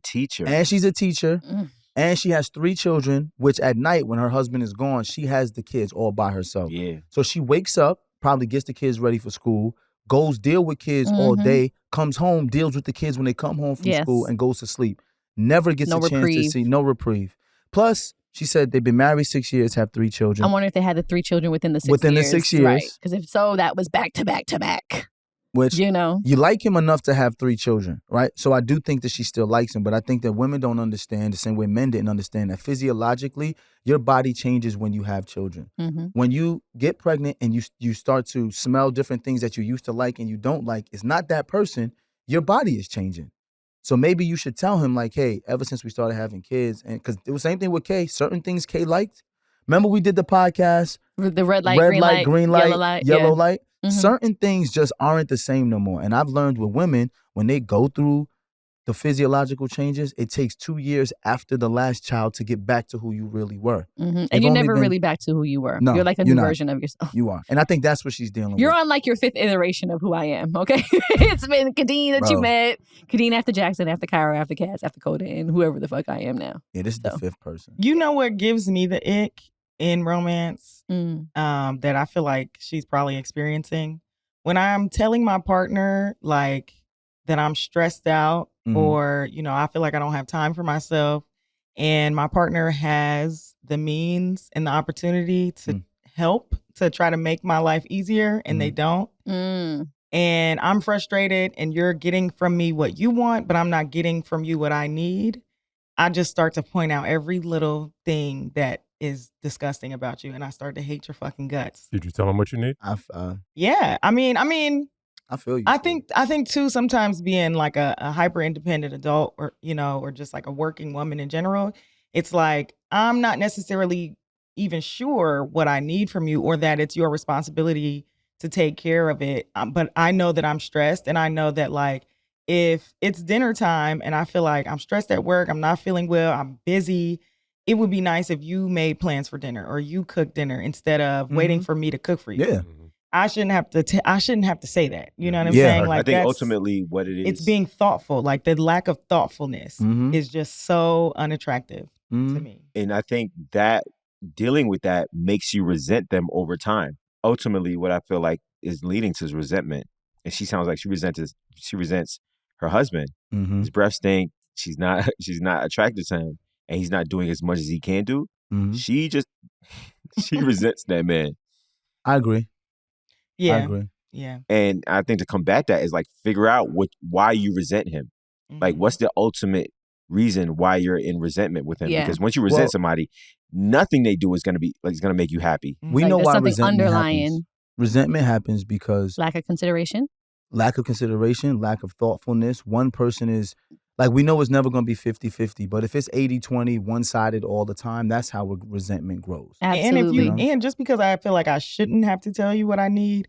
teacher. And she has 3 children, which at night when her husband is gone, she has the kids all by herself. Yeah. So she wakes up, probably gets the kids ready for school, goes deal with kids all day, comes home, deals with the kids when they come home from school, and goes to sleep. Never gets a chance to see, no reprieve. Plus, she said they've been married 6 years, have 3 children. I wonder if they had the 3 children within the 6 years. Within the 6 years. Right. Because if so, that was back to back to back. Which, you know, you like him enough to have 3 children, right? So I do think that she still likes him, but I think that women don't understand the same way men didn't understand that physiologically, your body changes when you have children. When you get pregnant and you start to smell different things that you used to like and you don't like, it's not that person, your body is changing. So maybe you should tell him like, hey, ever since we started having kids, and because it was the same thing with Kay, certain things Kay liked. Remember we did the podcast? The red light, green light, yellow light. Certain things just aren't the same no more. And I've learned with women, when they go through the physiological changes, it takes 2 years after the last child to get back to who you really were. And you're never really back to who you were. No, you're like a new version of yourself. You are. And I think that's what she's dealing with. You're on like your 5th iteration of who I am, okay? It's been Kadine that you met. Kadine after Jackson, after Kyra, after Cass, after Coda, and whoever the fuck I am now. Yeah, this is the 5th person. You know what gives me the ick in romance that I feel like she's probably experiencing? When I'm telling my partner like that I'm stressed out or, you know, I feel like I don't have time for myself, and my partner has the means and the opportunity to help to try to make my life easier, and they don't. And I'm frustrated, and you're getting from me what you want, but I'm not getting from you what I need. I just start to point out every little thing that is disgusting about you, and I start to hate your fucking guts. Did you tell him what you need? Yeah, I mean, I feel you. I think too, sometimes being like a hyper independent adult, or you know, or just like a working woman in general, it's like I'm not necessarily even sure what I need from you, or that it's your responsibility to take care of it. But I know that I'm stressed, and I know that like if it's dinner time and I feel like I'm stressed at work, I'm not feeling well, I'm busy, it would be nice if you made plans for dinner or you cooked dinner instead of waiting for me to cook for you. Yeah. I shouldn't have to say that. You know what I'm saying? Like I think ultimately what it is, it's being thoughtful. Like the lack of thoughtfulness is just so unattractive to me. And I think that dealing with that makes you resent them over time. Ultimately, what I feel like is leading to is resentment. And she sounds like she resents her husband. His breath stink. She's not attracted to him, and he's not doing as much as he can do. She resents that man. I agree. Yeah. I agree. Yeah. And I think to combat that is like figure out why you resent him. Like, what's the ultimate reason why you're in resentment with him? Yeah. Because once you resent somebody, nothing they do is going to be like, it's going to make you happy. We Like, know there's why something resentment underlying. happens. Resentment happens because Lack of consideration, lack of thoughtfulness. One person is, like, we know it's never going to be 50-50, but if it's 80-20, one-sided all the time, that's how resentment grows. absolutely. And just because I feel like I shouldn't have to tell you what I need,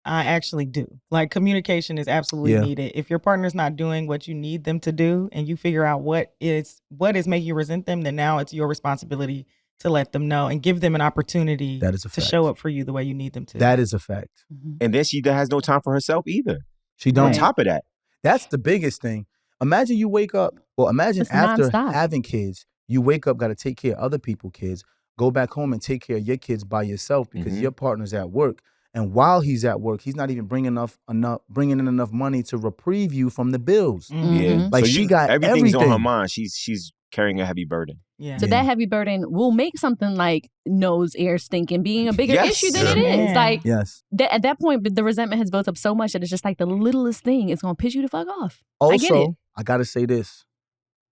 I actually do. Like, communication is absolutely needed. If your partner's not doing what you need them to do and you figure out what is making you resent them, then now it's your responsibility to let them know and give them an opportunity to show up for you the way you need them to. That is a fact. And then she has no time for herself either. She don't. On top of that. That's the biggest thing. Imagine you wake up, imagine it's after nonstop. having kids, you wake up, got to take care of other people's kids, go back home and take care of your kids by yourself because your partner's at work. And while he's at work, he's not even bringing in enough money to reprieve you from the bills. Yeah. Like, So she got everything's everything on her mind. She's carrying a heavy burden. Yeah. So that heavy burden will make something like nose, ear stinking being a bigger issue than it is. Like, at that point, the resentment has built up so much that it's just like the littlest thing is going to piss you the fuck off. I get it. I got to say this.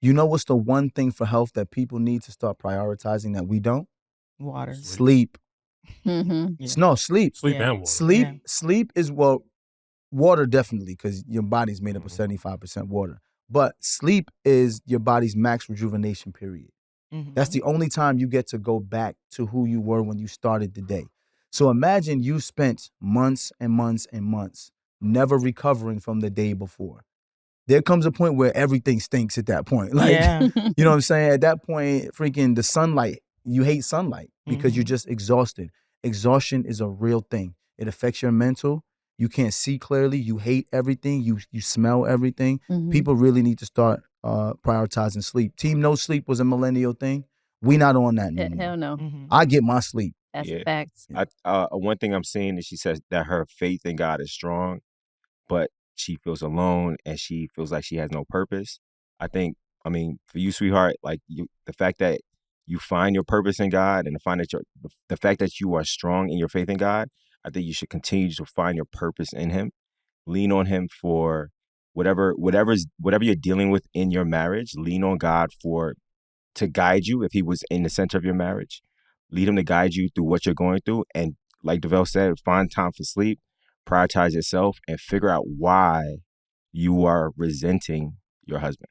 You know what's the one thing for health that people need to start prioritizing that we don't? Water. Sleep. No, sleep. Sleep and water. Sleep is, water definitely, because your body's made up of 75% water. But sleep is your body's max rejuvenation period. That's the only time you get to go back to who you were when you started the day. So imagine you spent months and months and months never recovering from the day before. There comes a point where everything stinks at that point. Like, you know what I'm saying? At that point, freaking the sunlight, you hate sunlight because you're just exhausted. Exhaustion is a real thing. It affects your mental. You can't see clearly. You hate everything. You smell everything. People really need to start prioritizing sleep. Team no sleep was a millennial thing. We not on that anymore. Hell no. I get my sleep. That's a fact. One thing I'm seeing is she says that her faith in God is strong, but she feels alone and she feels like she has no purpose. I mean, for you, sweetheart, like the fact that you find your purpose in God and the fact that you are strong in your faith in God, I think you should continue to find your purpose in Him. Lean on Him for whatever you're dealing with in your marriage. Lean on God to guide you if He was in the center of your marriage. Lead Him to guide you through what you're going through. And like Devale said, find time for sleep, prioritize yourself, and figure out why you are resenting your husband.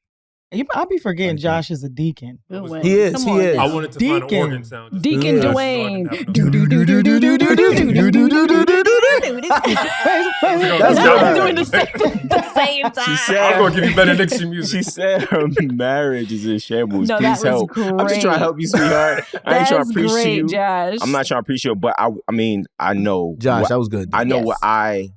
I'll be forgetting Josh is a deacon. He is. I wanted to find an organ sound. Deacon Dwayne. That's good. Doing the same time. She said, I'm going to give you benediction music. She said her marriage is in shambles. No, Please that was help. great. I'm just trying to help you, sweetheart. I ain't trying to preach to you. Josh. I'm not trying to preach you, but I mean, I know. Josh, that was good. I know what I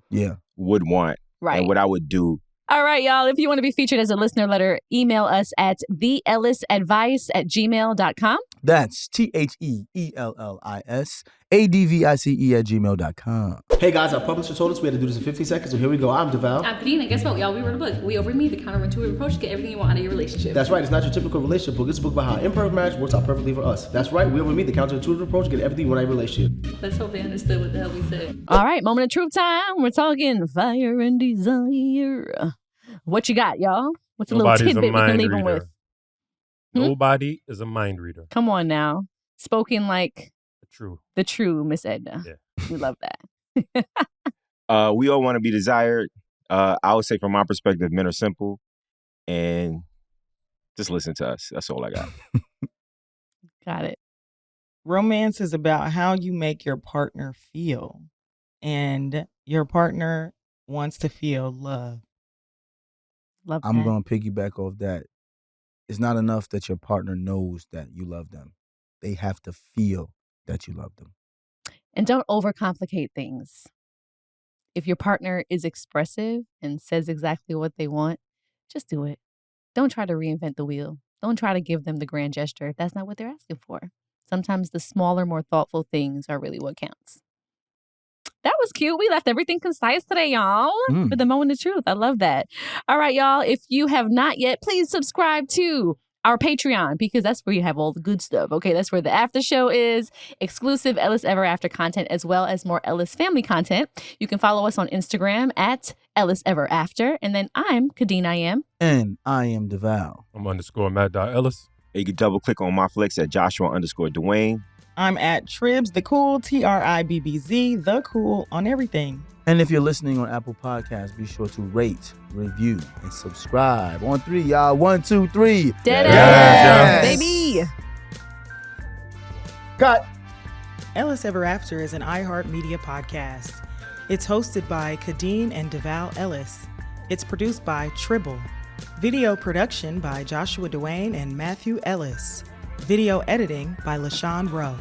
would want and what I would do. All right, y'all. If you want to be featured as a listener letter, email us at theellisadvice@gmail.com. That's TheEllisadvice@gmail.com. Hey guys, our publisher told us we had to do this in 15 seconds, so here we go. I'm Devale. I'm Kadine, and guess what, y'all? We wrote a book. We over me, the counterintuitive approach to get everything you want out of your relationship. That's right, it's not your typical relationship book. It's a book about how imperfect marriage works out perfectly for us. That's right, we over me, the counterintuitive approach to get everything you want out of your relationship. Let's hope they understood what the hell we said. All right, moment of truth time. We're talking fire and desire. What you got, y'all? What's a little tidbit we can leave them with? Nobody is a mind reader. Come on now. Spoken like the true Miss Edna. Yeah. We love that. We all want to be desired. I would say from my perspective, men are simple and just listen to us. That's all I got. Got it. Romance is about how you make your partner feel, and your partner wants to feel love. I'm going to piggyback off that. It's not enough that your partner knows that you love them. They have to feel that you love them. And don't overcomplicate things. If your partner is expressive and says exactly what they want, just do it. Don't try to reinvent the wheel. Don't try to give them the grand gesture if that's not what they're asking for. Sometimes the smaller, more thoughtful things are really what counts. That was cute. We left everything concise today, y'all. For the moment of truth. I love that. All right, y'all. If you have not yet, please subscribe to our Patreon, because that's where you have all the good stuff. Okay, that's where the after show is, exclusive Ellis Ever After content, as well as more Ellis family content. You can follow us on Instagram at Ellis Ever After. And then I'm Kadine, I am. And I am Devale. I'm _Matt.Ellis. You can double click on my flicks at Joshua_Dwayne. I'm at Tribs the Cool, TRIBBZ, the Cool on everything. And if you're listening on Apple Podcasts, be sure to rate, review, and subscribe. On 3, y'all. 1, 2, 3. Yes, baby. Cut. Ellis Ever After is an iHeartMedia podcast. It's hosted by Khadeen and Devale Ellis. It's produced by Tribble. Video production by Joshua Dwayne and Matthew Ellis. Video editing by LaShawn Rowe.